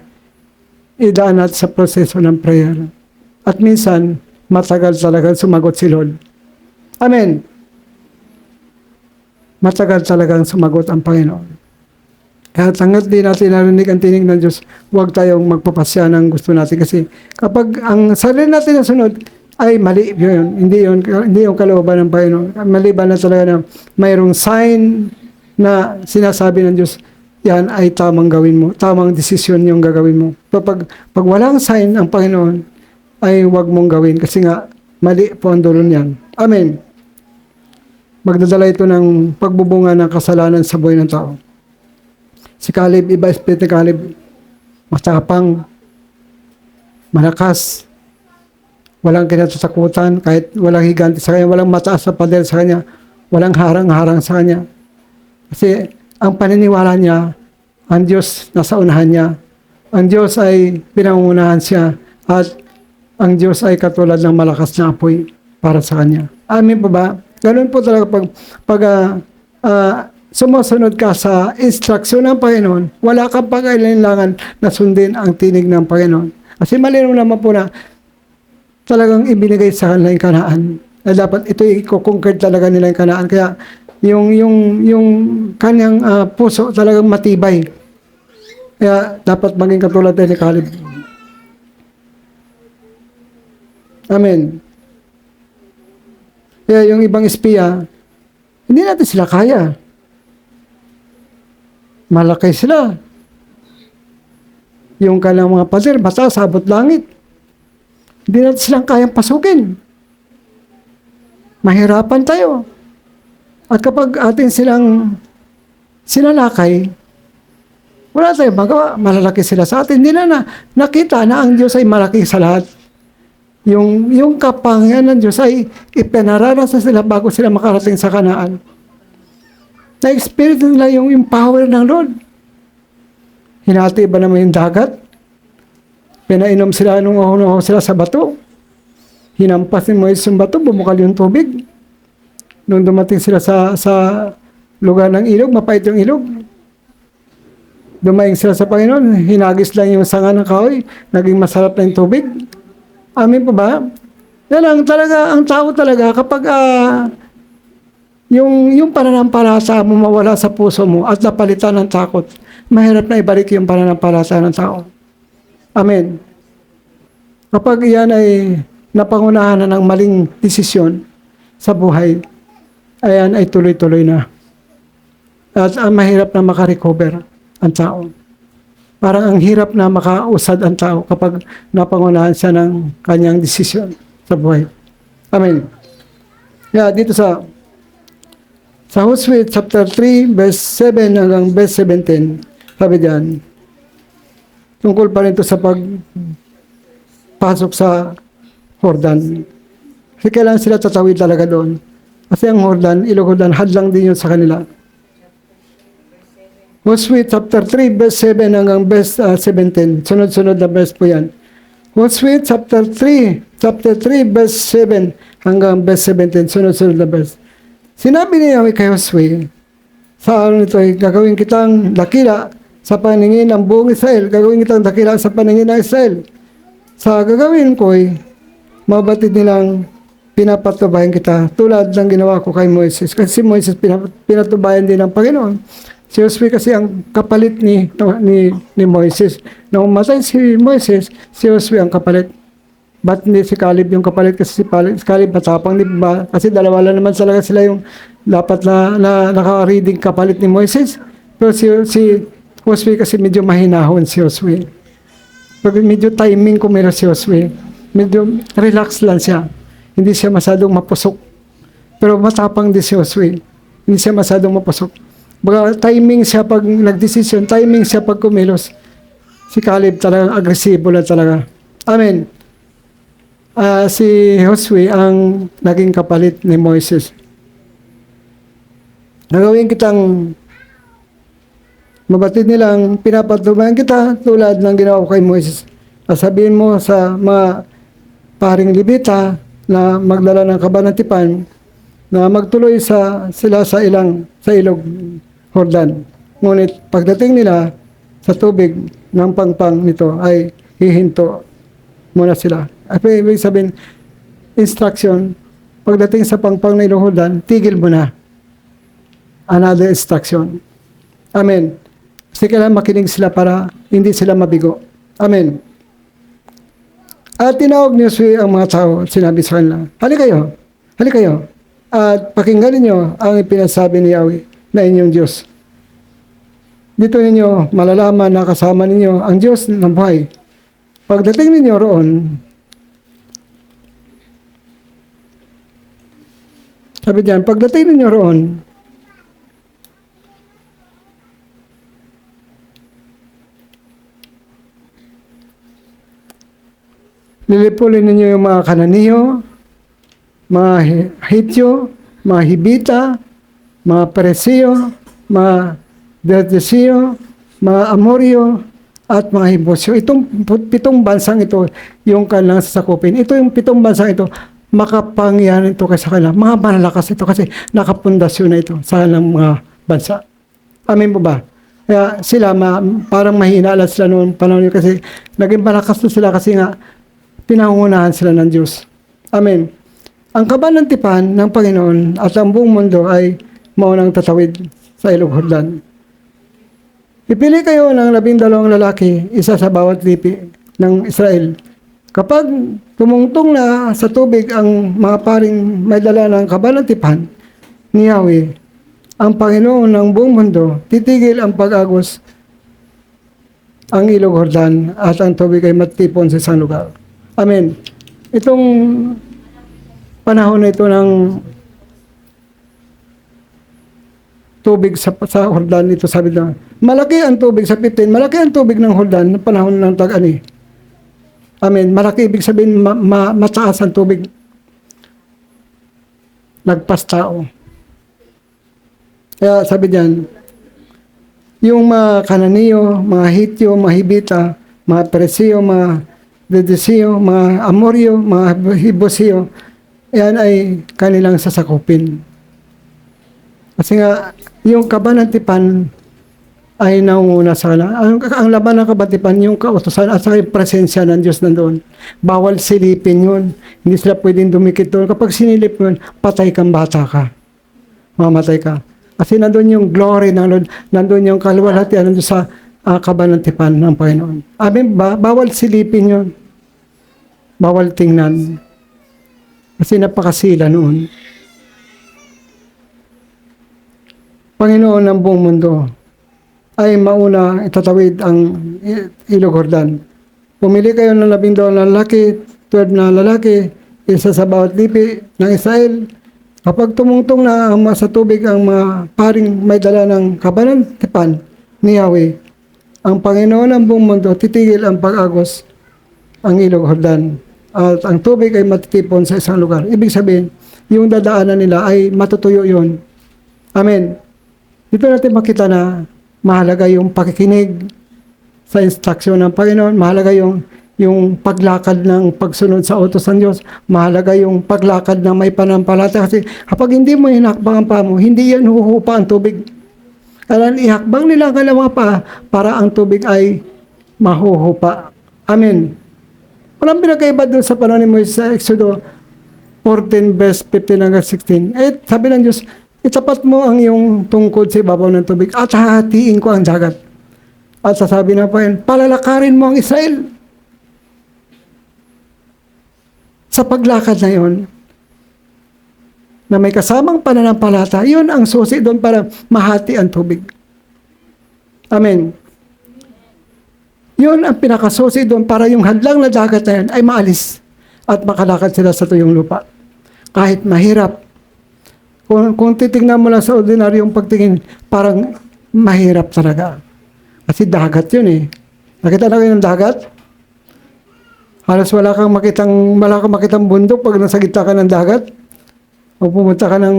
idaan natin sa proseso ng prayer. At minsan, matagal talaga sumagot si Lord. Amen. Matagal talagang sumagot ang Panginoon. Kaya hanggat di natin narinig ang tinig ng Diyos, huwag tayong magpapasya ng gusto natin. Kasi kapag ang sarili natin na sunod, ay mali yun. Hindi yung kalooban ng Panginoon. Maliban na talaga na mayroong sign na sinasabi ng Diyos, yan ay tamang gawin mo. Tamang desisyon yung gagawin mo. Pag walang sign ang Panginoon, ay huwag mong gawin. Kasi nga, mali po ang dulo niyan. Amen. Magdadala ito ng pagbubunga ng kasalanan sa buhay ng tao. Si Caleb, iba espiritu ni Caleb, matapang, malakas, walang kinatatakutan, kahit walang higanti sa kanya, walang mataas na pader sa kanya, walang harang-harang sa kanya. Kasi ang paniniwala niya, ang Diyos nasa unahan niya, ang Diyos ay pinangunahan siya, at ang Diyos ay katulad ng malakas na apoy para sa kanya. Amin po ba? Ganun po talaga pag sumusunod ka sa instruksyon ng Panginoon, wala kang pangailangan na sundin ang tinig ng Panginoon. Kasi malinaw naman po na talagang ibinigay sa kanila yung Kanaan. Dapat ito i-conquer talaga nila yung Kanaan. Kaya yung kanyang puso talagang matibay. Kaya dapat maging katulad tayo ni Caleb. Amen. Kaya yung ibang espiya, hindi natin sila kaya. Malaki sila. Yung kanilang mga pader, mataas, abot langit. Hindi natin silang kayang pasukin. Mahirapan tayo. At kapag atin silang sinalakay, wala tayong magawa. Malalaki sila sa atin. Hindi na nakita na ang Diyos ay malaki sa lahat. Yung kapangyarihan ng Diyos ay ipinaranasan sila bago sila makarating sa Kanaan. Na-experience nila yung power ng Lord. Hinati ba naman yung dagat? Pinainom sila nung uho sila sa bato. Hinampas ni Moises yung bato, bumukal yung tubig. Nung dumating sila sa lugar ng ilog, mapait yung ilog. Dumaing sila sa Panginoon, hinagis lang yung sanga ng kahoy, naging masarap na yung tubig. Amin po ba? Yan lang talaga, ang tao talaga, kapag yung pananampalataya mo mawala sa puso mo at napalitan ng takot, mahirap na ibalik yung pananampalataya ng tao. Amen. Kapag yan ay napangunahan na ng maling desisyon sa buhay, ayan ay tuloy-tuloy na. At mahirap na makarecover ang tao. Parang ang hirap na makausad ang tao kapag napangunahan siya ng kanyang desisyon sa buhay. Amen. Yeah, dito sa Hosea chapter 3, verse 7 hanggang verse 17, sabi diyan, tungkol pa rin ito sa pagpasok sa Jordan. Kasi kailangan sila tatawid talaga doon. Kasi ang Jordan, ilog Jordan, hadlang din yun sa kanila. Hosea chapter 3, verse 7 hanggang verse 17. Sunod-sunod na verse po yan. Hosea chapter 3, verse 7 hanggang verse 17. Sunod-sunod na verse. Sinabi niya kay Josue, sa araw nito ay gagawin kitang dakila sa paningin ng buong Israel. Gagawin kitang dakila sa paningin ng Israel. Sa gagawin ko ay mabatid nilang pinapatubayan kita tulad ng ginawa ko kay Moises. Kasi si Moises pinatubayan din ng Panginoon. Si Josue kasi ang kapalit ni Moises. Nung umatay si Moises, si Josue ang kapalit. Ba't hindi si Caleb yung kapalit? Kasi si Caleb matapang, di ba? Kasi dalawa lang naman talaga sila yung dapat na naka-reading kapalit ni Moises. Pero si Josue kasi medyo mahinahon si Josue. Pag medyo timing kumilos si Josue, medyo relax lang siya. Hindi siya masyadong mapusok. Pero matapang din si Josue. Hindi siya masyadong mapusok. Baga timing siya pag nagdesisyon, timing siya pag kumilos. Si Caleb talagang agresibo na talaga. Amen. Si Josue ang naging kapalit ni Moises. Nagawin kitang mabatid nilang pinapatubayan kita tulad ng ginawa ko kay Moises. Sabihin mo sa mga paring Levita na magdala ng kabanatipan na magtuloy sila sa ilog Jordan. Ngunit pagdating nila sa tubig ng pangpang nito ay hihinto muna sila. Ibig sabihin, instruction, pagdating sa pangpang ng ilog Jordan, tigil mo na. Another instruction. Amen. Kasi kailangan makinig sila para hindi sila mabigo. Amen. At tinawag ni Josue ang mga tao at sinabi sa kanila, hali kayo, at pakinggan ninyo ang ipinasabi ni Yahweh na inyong Diyos. Dito ninyo malalaman na kasama ninyo ang Diyos ng buhay. Pagdating ninyo roon, sabi diyan, pagdating ninyo roon, lilipulin ninyo yung mga Kananiyo, mga Hityo, mga Hibita, mga Peresiyo, mga Gergesiyo, mga Amoryo, at mga Hibosyo. Itong 7 bansang ito, yung kanilang sasakupin. Ito yung 7 bansang ito, makapangyarihan ito sa kanila. Mga malalakas ito kasi nakapundasyon na ito sa kanilang mga bansa. Amen po ba? Kaya sila, parang mahina lang sila noong panahon kasi naging malakas na sila kasi nga pinangunahan sila ng Diyos. Amen. Ang kabanatipan ng Panginoon at ang buong mundo ay maunang tatawid sa ilog Jordan. Ipili kayo ng 12 lalaki, isa sa bawat lipi ng Israel. Kapag tumungtong na sa tubig ang mga paring may dala ng kabanatipan ni Yahweh, ang Panginoon ng buong mundo, titigil ang pag-agos ang ilog Jordan at ang tubig ay matipon sa isang lugar. Amen. Itong panahon na ito ng tubig sa Jordan, ito sabi na, malaki ang tubig sa 15, malaki ang tubig ng Jordan na panahon ng tag-ani. Amen. Malaki, ibig sabihin, mataas ang tubig. Lagpas tao. Kaya sabi diyan, yung mga Kananiyo, mga Hityo, mga Hibita, mga Peresiyo, mga Gergesiyo, mga Amoryo, mga Hibosyo, yan ay kanilang sasakupin. Kasi nga, yung kabanatipan ay naunguna sa kanila. Ang laban ng kabanatipan, yung kautosan at saka yung presensya ng Diyos nandoon. Bawal silipin yun. Hindi sila pwedeng dumikit doon. Kapag sinilip yun, patay kang bata ka. Mamatay ka. Kasi nandoon yung glory ng Lord, nandoon yung kaluwalhatian nandoon sa kabanatipan ng Panginoon. Amen ba? Bawal silipin yun. Bawal tingnan. Kasi napakasila noon. Panginoon ng buong mundo ay mauna itatawid ang ilog Jordan. Pumili kayo ng 12 lalaki, 12 na lalaki, isa sa bawat lipi ng Israel. Kapag tumungtong na sa tubig ang mga paring may dala ng kabanatipan ni Yahweh, ang Panginoon ng buong mundo titigil ang pag-agos ang ilog Jordan. At ang tubig ay matitipon sa isang lugar. Ibig sabihin, yung dadaanan nila ay matutuyo yun. Amen. Dito natin makita na mahalaga yung pakikinig sa instruksyon ng Panginoon, mahalaga yung paglakad ng pagsunod sa utos ng Diyos, mahalaga yung paglakad ng may panampalataya kasi kapag hindi mo hinakbang ang paa mo, hindi yan huhupa ang tubig. Kaya ihakbang nila ang kanilang mga paa para ang tubig ay mahuhupa. Amen. Walang pinagkaiba doon sa panahon ni Moises sa Exodo 14 verse 15 hanggang 16. Sabi ng Diyos, itapat mo ang iyong tungkod sa ibabaw ng tubig at hahatiin ko ang dagat. At sasabi na pa yun, palalakarin mo ang Israel. Sa paglakad na yun, na may kasamang pananampalataya, yun ang susi doon para mahati ang tubig. Amen. Yun ang pinakasusi doon para yung hadlang na dagat na yan ay maalis at makalakad sila sa tuyong lupa. Kahit mahirap. Kung titignan mo lang sa ordinaryong pagtingin, parang mahirap talaga. Kasi dagat yun eh. Nakita na kayo ng dagat? Halos wala kang makitang bundok pag nasa gitna ka ng dagat. O pumunta ka ng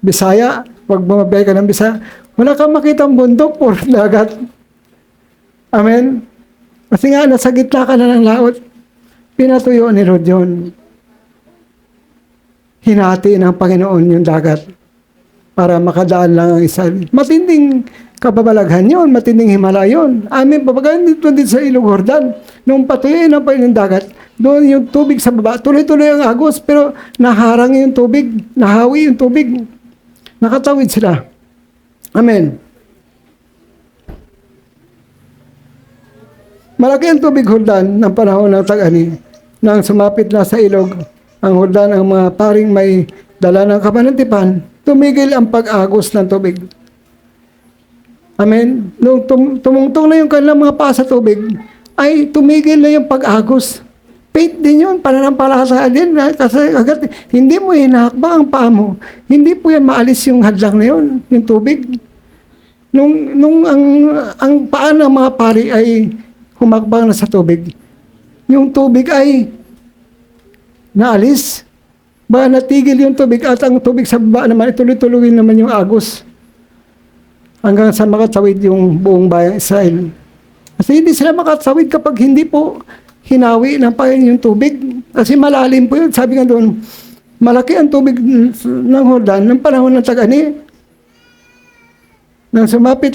Bisaya, pag bumabay ka ng Bisaya, wala kang makitang bundok o dagat. Amen? Kasi nga, nasa gitna ka na ng laot. Pinatuyo ni Lord yun. Hinati ng Panginoon yung dagat para makadaan lang ang Israel. Matinding kababalaghan yun, matinding himala yun. Amin, papagalan dito din sa Ilog Jordan. Nung patuloy ng Panginoon dagat, doon yung tubig sa baba, tuloy-tuloy ang agos, pero naharang yung tubig, nahawi yung tubig. Nakatawid sila. Amen. Malaki ang tubig Jordan ng panahon ng tag-ani. Nang sumapit na sa ilog, ang Jordan, ang mga paring may dala ng kapanantipan, tumigil ang pag-agos ng tubig. Amen. Nung tumungtong na yung kanilang mga paa sa tubig, ay tumigil na yung pag-agos. Faith din yun, pananampalataya din. Kasi agad, hindi mo hinahakbang ang paa mo. Hindi po yan maalis yung hadlang na yun, yung tubig. Nung ang paa ng mga pari ay humakbang na sa tubig, yung tubig ay naalis. Ba natigil yung tubig at ang tubig sa baba naman, ituloy-tuloy naman yung agos. Hanggang sa makatawid yung buong bayang Israel. Kasi hindi sila makatawid kapag hindi po hinawi ng Panginoon yung tubig. Kasi malalim po yun. Sabi nga doon, malaki ang tubig ng Jordan ng panahon ng tag-ani. Nang sumapit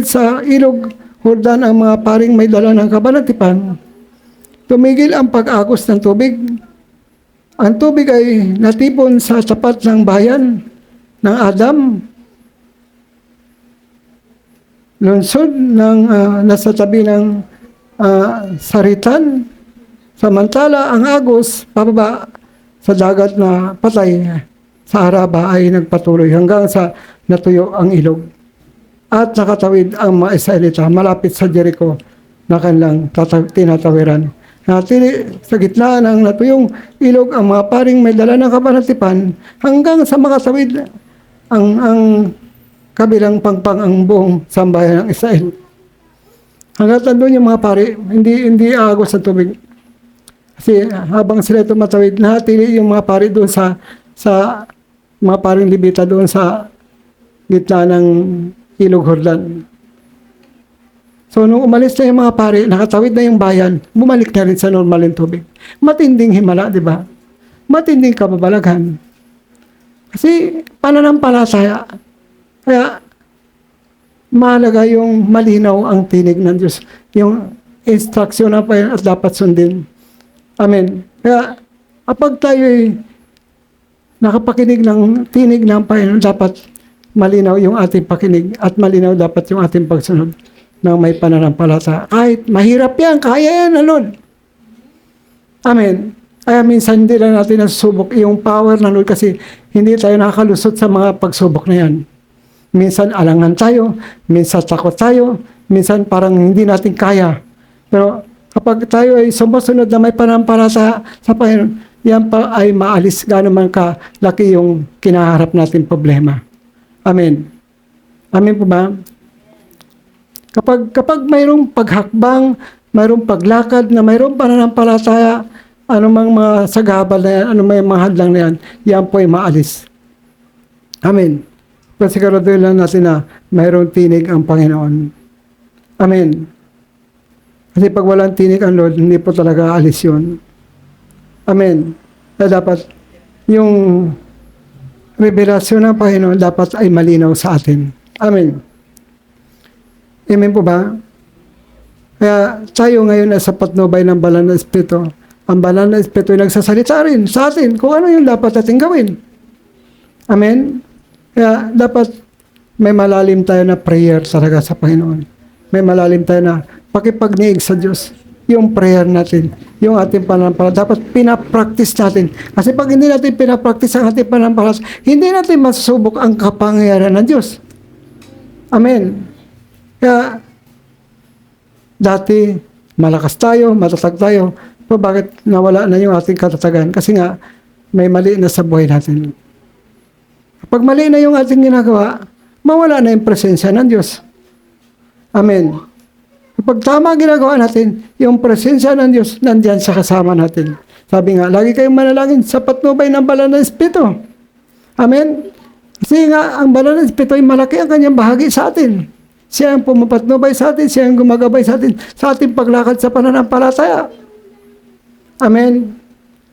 sa ilog Jordan ang mga paring may dala ng kabanatipan, tumigil ang pag-agos ng tubig. Ang tubig ay natipon sa tapat ng bayan ng Adam. Lunsod ng nasa tabi ng Saritan. Samantala, ang agos pababa sa dagat na patay sa Araba ay nagpatuloy hanggang sa natuyo ang ilog. At nakatawid ang mga Israelita malapit sa Jericho na kanilang tinatawiran. Sa gitna ng natuyong ilog ang mga paring may dala ng kabanatipan hanggang sa makatawid ang kabilang pangpang ang buong sambayan ng Israel. Hanggang nandun yung mga pari, hindi agos sa tubig. Kasi habang sila tumatawid, nahatili yung mga pari doon sa mga paring Libita doon sa gitna ng Ilog Jordan. So, nung umalis na yung mga pari, nakatawid na yung bayan, bumalik na rin sa normal yung tubig. Matinding himala, di ba? Matinding kababalaghan. Kasi, pananampalataya. Kaya, mahalaga yung malinaw ang tinig ng Diyos. Yung instruction na pa yan at dapat sundin. Amen. Kaya, kapag tayo'y nakapakinig ng tinig ng Panginoon, dapat malinaw yung ating pakinig at malinaw dapat yung ating pagsunod ng may pananampalataya. Kahit mahirap yan, kaya yan, Lord. Amen. Kaya minsan hindi lang natin nasusubok yung power ng Lord kasi hindi tayo nakakalusot sa mga pagsubok na yan. Minsan alangan tayo, minsan takot tayo, minsan parang hindi natin kaya. Pero kapag tayo ay sumusunod na may pananampalataya sa Panginoon, yan pa ay maalis gaano man kalaki yung kinaharap natin problema. Amen. Amen po ba? Kapag mayroong paghakbang, mayroong paglakad na mayroong pananampalataya, anumang mga sagabal na yan, anumang mga hadlang na yan, yan po ay maalis. Amen. Pasiguraduhin lang natin na mayroong tinig ang Panginoon. Amen. Kasi pag walang tinig ang Lord, hindi po talaga alis yun. Amen. Kaya dapat yung revelasyon ng Panginoon dapat ay malinaw sa atin. Amen. Amen po ba? Kaya tayo ngayon ay sa patnubay ng Banal na Espiritu. Ang Banal na Espiritu ay nagsasalita rin sa atin kung ano yung dapat natin gawin. Amen? Kaya dapat may malalim tayo na prayer talaga sa Panginoon. May malalim tayo na pakipagniig sa Diyos. Yung prayer natin, yung ating pananampalataya, dapat pinapractice natin. Kasi pag hindi natin pinapractice ang ating pananampalataya, hindi natin masusubok ang kapangyarihan ng Diyos. Amen. Kaya, Dati, malakas tayo, matatag tayo. So, bakit nawala na yung ating katatagan? Kasi nga, may mali na sa buhay natin. Pag mali na yung ating ginagawa, mawala na yung presensya ng Diyos. Amen. Kapag tama ginagawa natin, yung presensya ng Diyos nandiyan sa kasama natin. Sabi nga, lagi kayong manalangin sa patnubay ng banal na Espiritu. Amen. Kasi nga, ang banal na Espiritu ay malaki ang kanyang bahagi sa atin. Siya ang pumapatnubay sa atin, siya ang gumagabay sa ating paglakad sa pananampalataya. Amen.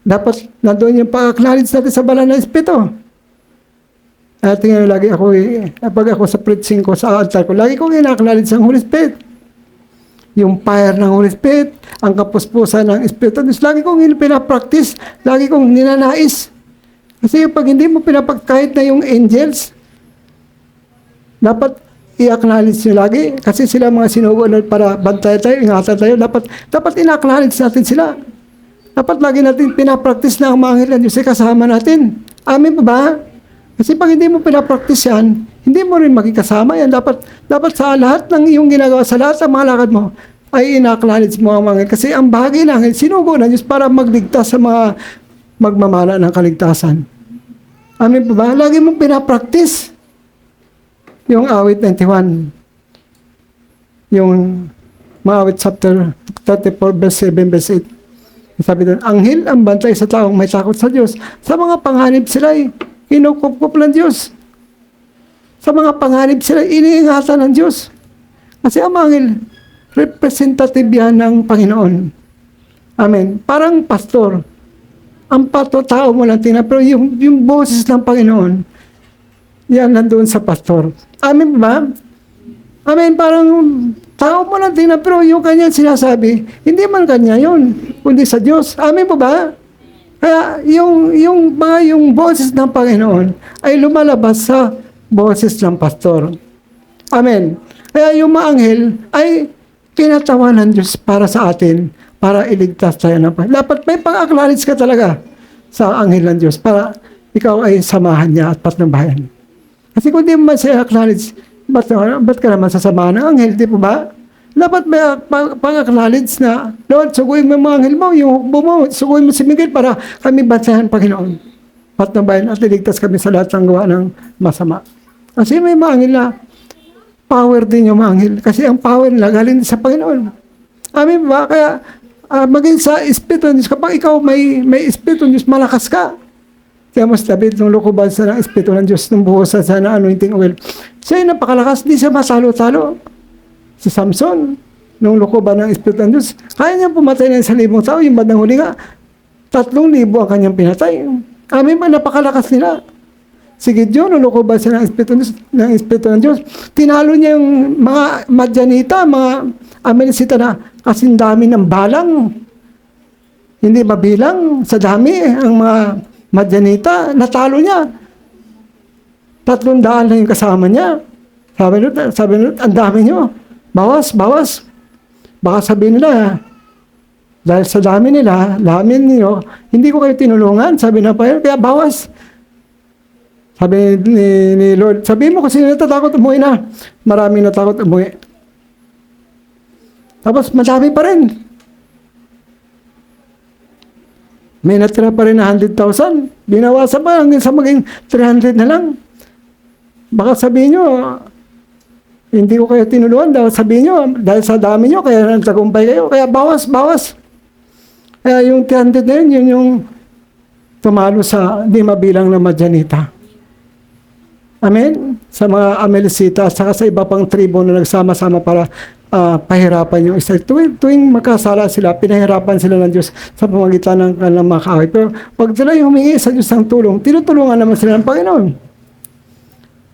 Dapat nandoon yung pag-acknowledge natin sa banal na Espiritu. At tingnan lagi ako, pag ako sa preaching ko, sa altar ko, lagi kong ina-acknowledge ang Holy Spirit. Yung fire ng Holy Spirit, ang kapuspusan ng Espiritu Diyos, lagi kong pinapractice, lagi kong ninanais. Kasi pag hindi mo kahit na yung angels, dapat i-acknowledge nyo lagi. Kasi sila mga sinugo para bantayan tayo, ingatan tayo. Dapat ina-acknowledge natin sila. Dapat lagi natin pinapractice na ang mga anghel ng Diyos ay kasama natin. Amen pa ba? Kasi pag hindi mo pinapractice yan, hindi mo rin makikasama yan. Dapat sa lahat ng iyong ginagawa, sa lahat ng mga lakad mo, ay ina-acknowledge mo ang mga anghel. Kasi ang bahagi ng anghel, sinugo ng Diyos para magligtas sa mga magmamala ng kaligtasan. Amen pa ba? Lagi mong pinapractice. Yung awit 91. Yung Maawit chapter 34, verse 7, verse 8. Sabi doon, anghel ang bantay sa taong may takot sa Diyos. Sa mga panganib sila ay kinukup-kup ng Diyos. Sa mga panganib sila iniingatan ng Diyos. Kasi ang anghel, representative yan ng Panginoon. Amen. Parang pastor. Ang tao mo lang tingnan, pero yung boses ng Panginoon, yan nandoon sa pastor. Amen ba? Amen. Parang tao mo lang tingnan, pero yung kanyang sinasabi, hindi man kanya yun, kundi sa Diyos. Amen po ba? Kaya yung boses ng Panginoon ay lumalabas sa boses ng pastor. Amen. Kaya yung mga anghel ay kinatawan ng Diyos para sa atin, para iligtas tayo ng Panginoon. Dapat may pang-acknowledge ka talaga sa anghel ng Diyos para ikaw ay samahan niya at patnubayan. Kasi kung di mo man siya acknowledge, ba't ka naman sasamahan ng anghel, di po ba? Dapat may pang-acknowledge na, Lord, suguin mo yung mga anghel mo, yung hukbo mo, suguin mo si Miguel para kami bantayan, Panginoon. Patnubayan at iligtas kami sa lahat ng gawa ng masama. Kasi may mga anghel na power din yung mga anghel. Kasi ang power nila galing sa Panginoon. Amen ba? Kaya maging sa Espiritu ng Diyos, kapag ikaw may Espiritu ng Diyos, malakas ka. Kaya mas David, nung lukuban sa ng Espiritu ng Diyos, nung buhusan sa na anointing oil, siya ay napakalakas, di siya masalo-talo. Si Samson, nung lukuban ng Espiritu ng Diyos, kaya niya pumatay ng 1,000 tao, yung bandang huli nga, 3,000 ang kanyang pinatay. Amin ba, napakalakas nila. Si Gideon, nung lukuban sa ng Espiritu ng Diyos, tinalo niya yung mga Madyanita, mga Amalekita na kasing dami ng balang. Hindi mabilang sa dami ang mga Madyanita, natalo niya. 300 lang yung kasama niya. Sabi nyo, ang dami nyo. Bawas. Baka sabihin nila, dahil sa dami nila, dami niyo, hindi ko kayo tinulungan. Sabi na pa yun, kaya bawas. Sabi ni Lord, sabi mo kasi natatakot umuwi na. Maraming natakot umuwi. Tapos madami pa rin. May natira pa rin na 100,000. Binawasan pa hanggang sa maging 300 na lang. Baka sabihin nyo, hindi ko kayo tinulungan. Dahil sabihin nyo, dahil sa dami nyo, kaya nagtagumpay kayo. Kaya bawas. Kaya yung 300 na yun yung tumalo sa di mabilang na Madyanita. Amen? Sa mga Amalekita at saka sa iba pang tribo na nagsama-sama para pahirapan yung Israel. Tuwing magkasala sila, pinahirapan sila ng Diyos sa pamagitan ng kanilang mga kaaway. Pero pag sila yung humingi sa Diyos ng tulong, tinutulungan naman sila ng Panginoon.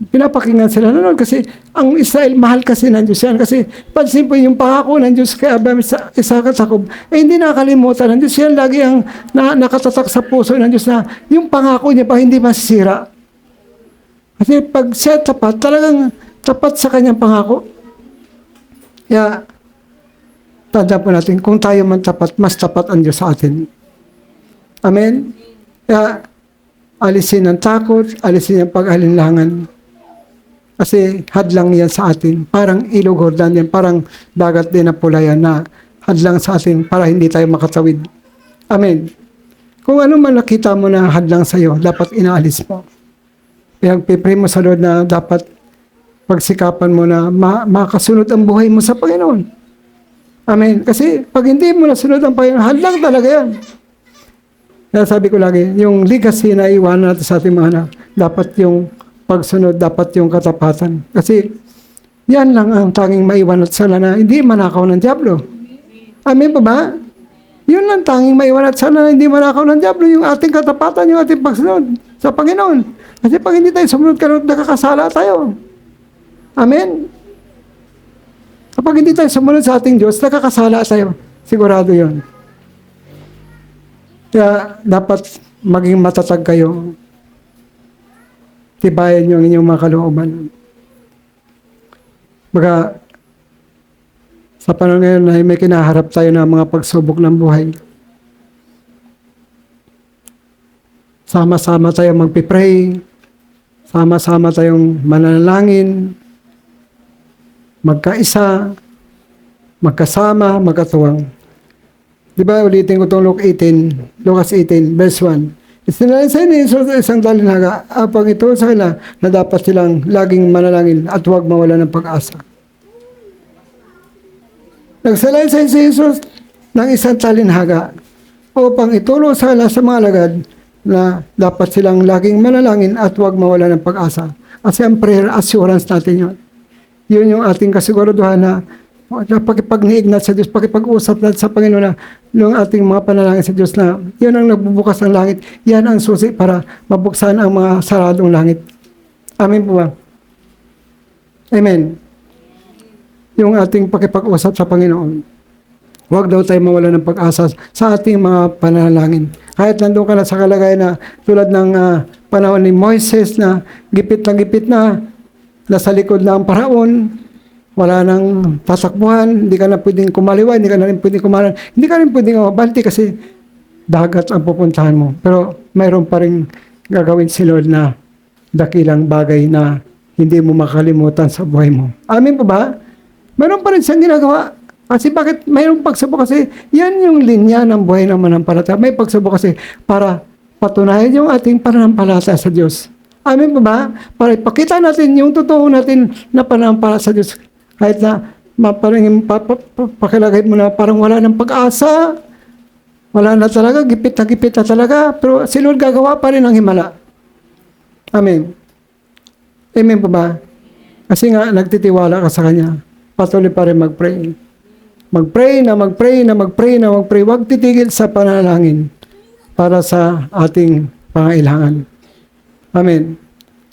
Pinapakinggan sila na Lord kasi ang Israel, mahal kasi ng Diyos yan. Kasi pansin po yung pangako ng Diyos kay Abraham sa Isaac at Jacob, hindi nakalimutan ng Diyos. Yan lagi ang nakatatak sa puso ng Diyos na yung pangako niya pa hindi masisira. Kasi pag siya tapat, talagang tapat sa kanyang pangako. Kaya, tanda po natin, kung tayo man tapat, mas tapat ang Diyos sa atin. Amen? Kaya, alisin ang takot, alisin ang pag-alinlangan. Kasi hadlang yan sa atin. Parang ilog Jordan yan, parang dagat din na pula yan na hadlang sa atin para hindi tayo makatawid. Amen. Kung ano man nakita mo na hadlang sa iyo, dapat inaalis mo. Pipray mo sa Lord na dapat pagsikapan mo na makasunod ang buhay mo sa Panginoon. Amen. Kasi pag hindi mo nasunod ang Panginoon, hadlang talaga yan. Kaya sabi ko lagi, yung legacy na iwanan natin sa ating mga anak, dapat yung pagsunod, dapat yung katapatan. Kasi yan lang ang tanging maiwan at sana na hindi manakaw ng Diablo. Amen pa ba? Yun lang tanging maiwan at sana na hindi manakaw ng Diablo, yung ating katapatan, yung ating pagsunod sa Panginoon. Kasi pag hindi tayo sumunod, nakakasala tayo. Amen? Kapag hindi tayo sumunod sa ating Diyos, nakakasala tayo. Sigurado yun. Kaya dapat maging matatag kayo. Tibayan nyo ang inyong mga kalooban. Baga, sa panahon ngayon na may kinaharap tayo ng mga pagsubok ng buhay. Sama-sama tayong magpipray. Sama-sama tayong mananalangin. Magkaisa. Magkasama, magkatuwang. Diba, ulitin ko itong Lucas 18, verse 1. Isinalaysay ni Jesus sa isang talinaga, apang ito sa kanila na dapat silang laging manalangin at huwag mawala ng pag-asa. Nagsalaysay si Jesus ng isang talinhaga upang itulong sa kanila sa mga alagad na dapat silang laging manalangin at huwag mawala ng pag-asa. Kasi ang prayer assurance natin yun. Yun yung ating kasiguraduhan na pakipag-niignat sa Diyos, pakipag-usap natin sa Panginoon na yung ating mga panalangin sa Diyos na yun ang nagbubukas ng langit. Yan ang susi para mabuksan ang mga saradong langit. Amen po ba? Amen. Yung ating pakipag-usap sa Panginoon. Huwag daw tayo mawala ng pag-asa sa ating mga panalangin. Kahit nandun ka na sa kalagayan na tulad ng panahon ni Moises na gipit na nasa likod na ang paraon, wala nang tatakbuhan, hindi ka na pwedeng kumaliwa, hindi ka na rin pwedeng kumalan, hindi ka rin pwedeng mabanti kasi dagat ang pupuntahan mo. Pero mayroon pa rin gagawin si Lord na dakilang bagay na hindi mo makalimutan sa buhay mo. Amin po ba? Mayroon pa rin siyang ginagawa. Kasi bakit mayroong pagsubok? Kasi yan yung linya ng buhay ng manampalataya. May pagsubok kasi para patunayan yung ating pananampalataya sa Diyos. Amin po ba? Para ipakita natin yung totoo natin na pananampalataya sa Diyos. Kahit na pakilagay mo na parang wala ng pag-asa, wala na talaga, gipit na talaga, pero si Lord gagawa pa rin ang himala. Amen. Amen po ba? Kasi nga, nagtitiwala ka sa Kanya. Patuloy pa rin mag-pray. Mag-pray. Huwag titigil sa panalangin para sa ating pangailangan. Amen.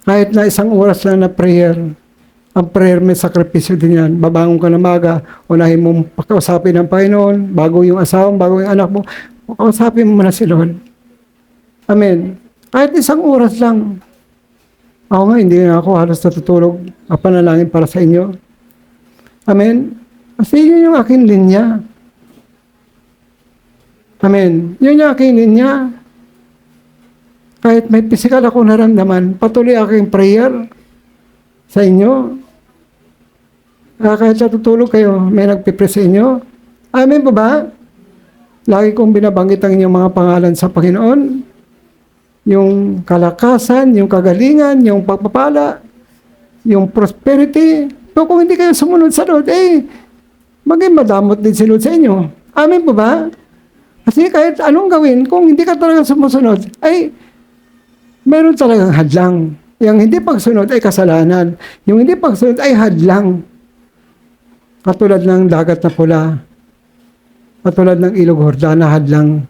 Kahit na isang oras lang na prayer, ang prayer may sakripisyo din yan. Babangon ka na maga, unahin mong pakausapin ng Panginoon, bago yung asawa, bago yung anak mo, pakausapin mo na si Lord. Amen. Kahit isang oras lang. Ako nga, hindi na ako halos natutulog. Panalangin para sa inyo. Amen. Kasi yun yung aking linya. Amen. Yun yung aking linya. Kahit may physical ako naramdaman, patuloy aking prayer sa inyo. Kahit natutulog kayo, may nagpipre sa inyo. Amen po ba? Lagi kong binabanggit ang inyong mga pangalan sa Panginoon. Yung kalakasan, yung kagalingan, yung pagpapala, yung prosperity. Pero kung hindi kayo sumunod sa Lord, maging madamot din si Lord sa inyo. Amen po ba? Kasi kahit anong gawin, kung hindi ka talaga sumusunod, meron talagang hadlang. Yung hindi pagsunod ay kasalanan. Yung hindi pagsunod ay hadlang. Katulad ng dagat na pula. Katulad ng ilog Jordan na hadlang.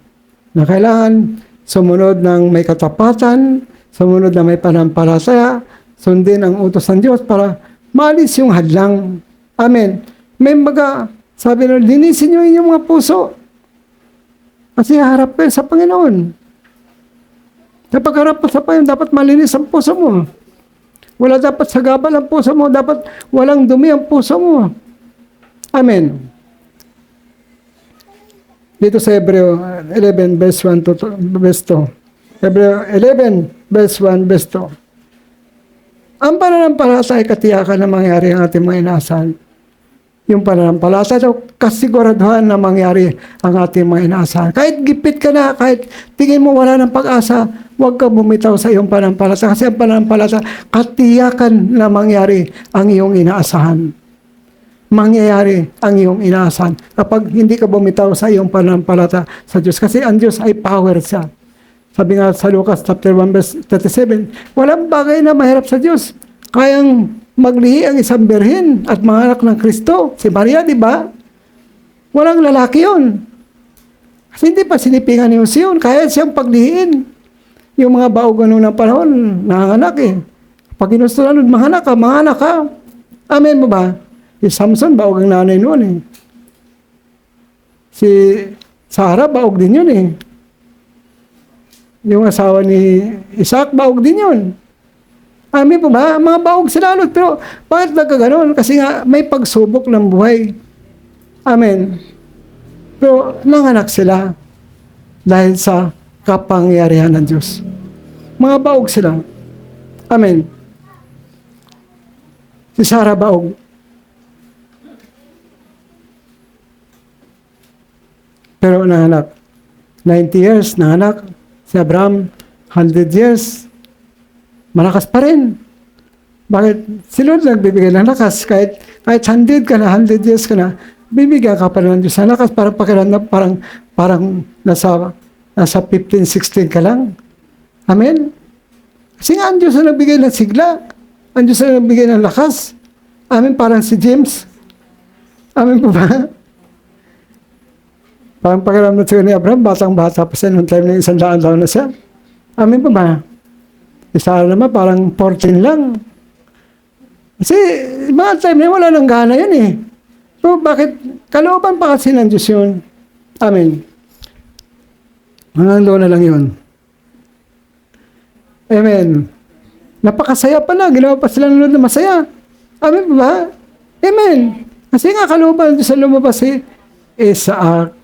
Na kailangan sumunod ng may katapatan, sumunod na may panampalataya, sundin ang utos ng Diyos para maalis yung hadlang. Amen. May sabi nyo, linisin nyo inyong mga puso. Kasi harap kayo sa Panginoon. Kapag harap sa Panginoon, dapat malinis ang puso mo. Wala dapat sagabal ang puso mo. Dapat walang dumi ang puso mo. Amen. Dito sa Hebreo 11, verse 1 to verse 2. Hebreo 11, verse 1, verse 2. Ang pananampalataya ay katiyakan na mangyari ang ating mga inaasahan. Yung pananampalataya daw, kasiguraduhan na mangyari ang ating mga inaasahan. Kahit gipit ka na, kahit tingin mo wala ng pag-asa, huwag ka bumitaw sa iyong pananampalataya. Kasi ang pananampalataya, katiyakan na mangyari ang iyong inaasahan. Mangyayari ang iyong inaasahan kapag hindi ka bumitaw sa iyong pananampalataya sa Diyos. Kasi ang Diyos ay power siya. Sabi nga sa Lucas chapter 1 verse 37, walang bagay na mahirap sa Diyos. Kayang maglihi ang isang birhen at manganak ng Kristo. Si Maria, di ba? Walang lalaki yun. Kasi hindi pa sinipingan ni Jose yun. Kaya siyang paglihiin. Yung mga baog ng panahon, nanganak eh. Pag ginusto na nun, manganak ka. Amen mo ba? Si Samson, baog ang nanay noon eh. Si Sarah, baog din yun eh. Yung asawa ni Isaac, baog din yun. Amen po ba? Mga baog sila, pero bakit nagkaganon? Kasi nga may pagsubok ng buhay. Amen. Pero nanganak sila dahil sa kapangyarihan ng Diyos. Mga baog sila. Amen. Si Sarah baog. Pero nanganak. 90 years, nanganak. Si Abraham, 100 years, malakas pa rin. Bakit? Si Lord nagbibigay ng lakas. Kahit 100 ka na, 100 years ka na, bibigyan ka pa rin ng Diyos ng lakas. Parang nasa 15, 16 ka lang. Amen? Kasi nga, ang Diyos na nagbigay ng sigla. Ang Diyos na nagbigay ng lakas. Amen? Parang si James. Amen po ba? Parang pakiramdam siya ni Abraham, batang-bata pa siya noong time na 100 taon na siya. Amen po ba? Isa naman, parang 14 lang. Kasi, mga time na wala nang gana yan eh. So, bakit? Kalooban pa kasi ng Diyos yun. Amen. Hanggang doon na lang yun. Amen. Napakasaya pala. Ginawa pa sila ng Lord na masaya. Amen po ba? Amen. Kasi nga, kalooban ng Diyos na lumabas si Isaac.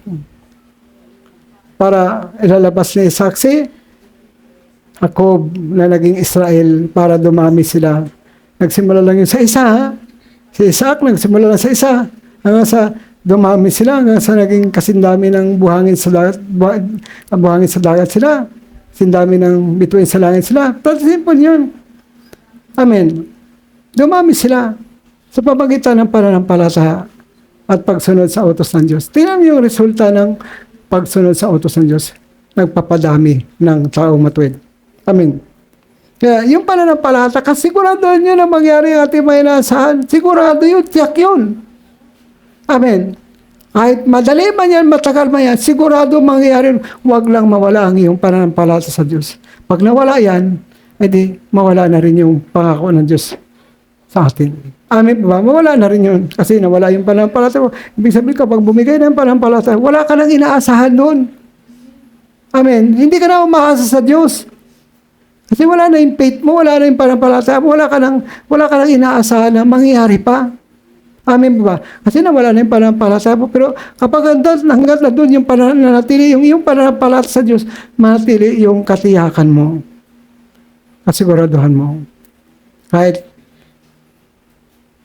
Para ilalabas ni Isaac si Jacob na naging Israel para dumami sila. Nagsimula lang yun sa isa, ha? Si Isaac nagsimula lang sa isa. Hanggang sa dumami sila, hanggang sa naging kasindami ng buhangin sa dagat sila. Sindami ng bituin sa langit sila. That's simple yun. Amen. Dumami sila sa pamagitan ng pananampalataya at pagsunod sa utos ng Diyos. Tingnan mo yung resulta ng pagsunod sa utos ng Diyos. Nagpapadami ng taong matuwid. Amen. Kaya yung pananampalataya, kasigurado nyo na mangyari ang ating mga inaasahan. Sigurado yun, tiyak yun. Amen. Kahit madali man yan, matagal man yan, sigurado mangyari, huwag lang mawala ang iyong pananampalataya sa Diyos. Pag nawala yan, edi mawala na rin yung pangako ng Diyos sa atin. Amen ba? Mawala na rin yun. Kasi nawala yung pananampalataya. Ibig sabihin, kapag bumigay na yung pananampalataya, wala ka nang inaasahan doon. Amen. Hindi ka na umaasa sa Diyos. Kasi wala na yung faith mo, wala na yung pananampalataya mo, wala ka nang inaasahan na mangyayari pa. Amen ba? Kasi nawala na yung pananampalataya mo. Pero kapag hanggat na doon yung nanatili, yung pananampalataya sa Diyos, manatili yung katiyakan mo. Kasiguraduhan mo. Kahit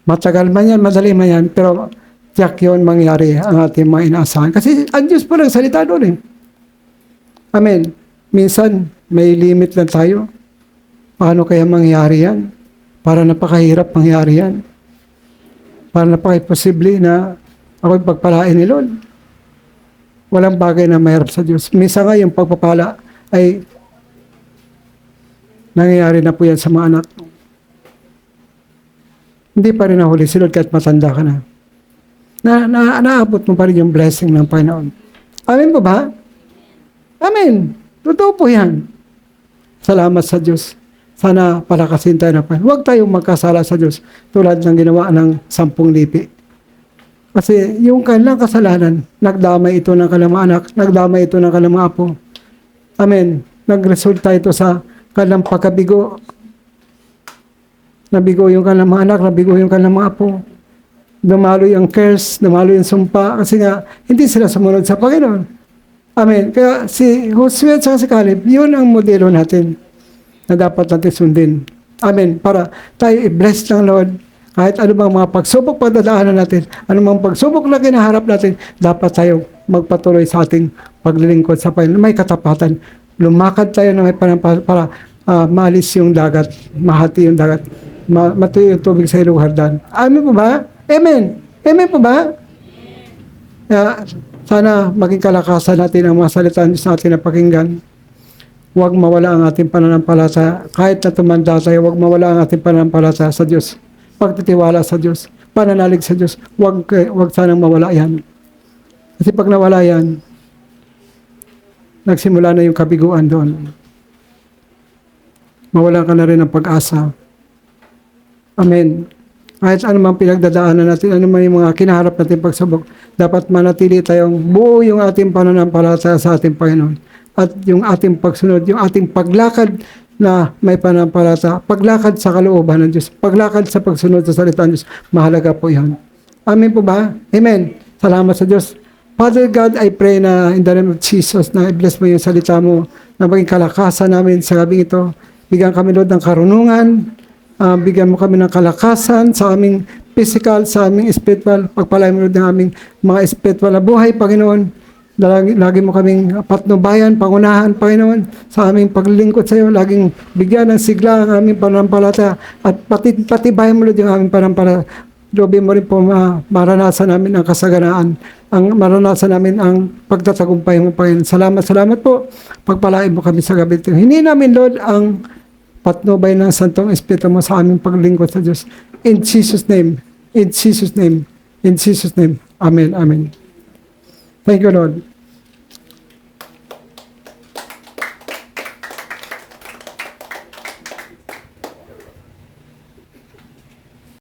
matagal man yan, madali man yan, pero tiyak yun mangyari ang ating mga inaasahan. Kasi ang Diyos po nagsalita doon eh. Amen. Minsan, may limit lang tayo. Paano kaya mangyari yan? Para napakahirap mangyari yan. Para napaka-imposible na ako'y pagpalain ni Lord. Walang bagay na mahirap sa Diyos. Minsan nga yung pagpapala ay nangyayari na po yan sa mga anak. Hindi pa rin nahuli si Lord kahit matanda ka na. Naabot mo pa rin yung blessing ng Panginoon. Amen po ba? Amen. Totoo po yan. Salamat sa Diyos. Sana palakasin tayo ng Panginoon. Huwag tayong magkasala sa Diyos tulad ng ginawa ng 10 lipi. Kasi yung kanilang kasalanan, nagdamay ito ng kanilang mga anak, nagdamay ito ng kanilang mga apo. Amen. Nagresulta ito sa kanilang pagkabigo. Nabigo yung kanilang mga anak, nabigo yung kanilang mga apo. Dumalo yung curse, dumalo yung sumpa, kasi nga, hindi sila sumunod sa Panginoon. Amen. Kaya si Josue at si Caleb, yun ang modelo natin na dapat natin sundin. Amen. Para tayo i-bless ng Lord. Kahit ano bang mga pagsubok padadaanan natin, ano mang pagsubok na kinaharap natin, dapat tayo magpatuloy sa ating paglilingkod sa Panginoon. May katapatan. Lumakad tayo na may panampal para maalis yung dagat, mahati yung dagat, matuyo yung tubig sa ilog Hardan. Amen po ba? Amen. Amen po ba? Kaya, sana maging kalakasan natin ang mga salita ng Diyos natin na pakinggan. Huwag mawala ang ating pananampalataya. Kahit na tumanda tayo, huwag mawala ang ating pananampalataya sa Diyos. Pagtitiwala sa Diyos, pananalig sa Diyos, huwag sanang mawala yan. Kasi pag nawala yan, nagsimula na yung kabiguan doon. Mawala ka na rin ng pag-asa. Amen. Kahit ano mang pinagdadaanan natin, ano man yung mga kinaharap natin pagsubok, dapat manatili tayong buo yung ating pananampalataya sa ating Panginoon. At yung ating pagsunod, yung ating paglakad na may pananampalataya, paglakad sa kalooban ng Diyos, paglakad sa pagsunod sa salita ng Diyos, mahalaga po yan. Amen po ba? Amen. Salamat sa Diyos. Father God, I pray na in the name of Jesus na i-bless mo yung salita mo, na maging kalakasan namin sa gabing ito. Bigyan kami, Lord, ng karunungan, bigyan mo kami ng kalakasan sa aming physical, sa aming spiritual, pagpalain mo, Lord, ng aming mga spiritual na buhay, Panginoon. Lagi mo kaming patnubayan, pangunahan, Panginoon, sa aming paglilingkod sa iyo. Laging bigyan ng sigla ang aming pananampalataya at patibayan mo, Lord, yung aming pananampalataya. Lobin mo rin po maranasan namin ang kasaganaan, maranasan namin ang pagtatagumpay mo, Panginoon. Salamat po. Pagpalain mo kami sa gabi ito. Hindi namin, Lord, ang patnubay ng Santong Espiritu mo sa aming paglilingkod sa Diyos. In Jesus' name. In Jesus' name. In Jesus' name. Amen. Amen. Thank you, Lord.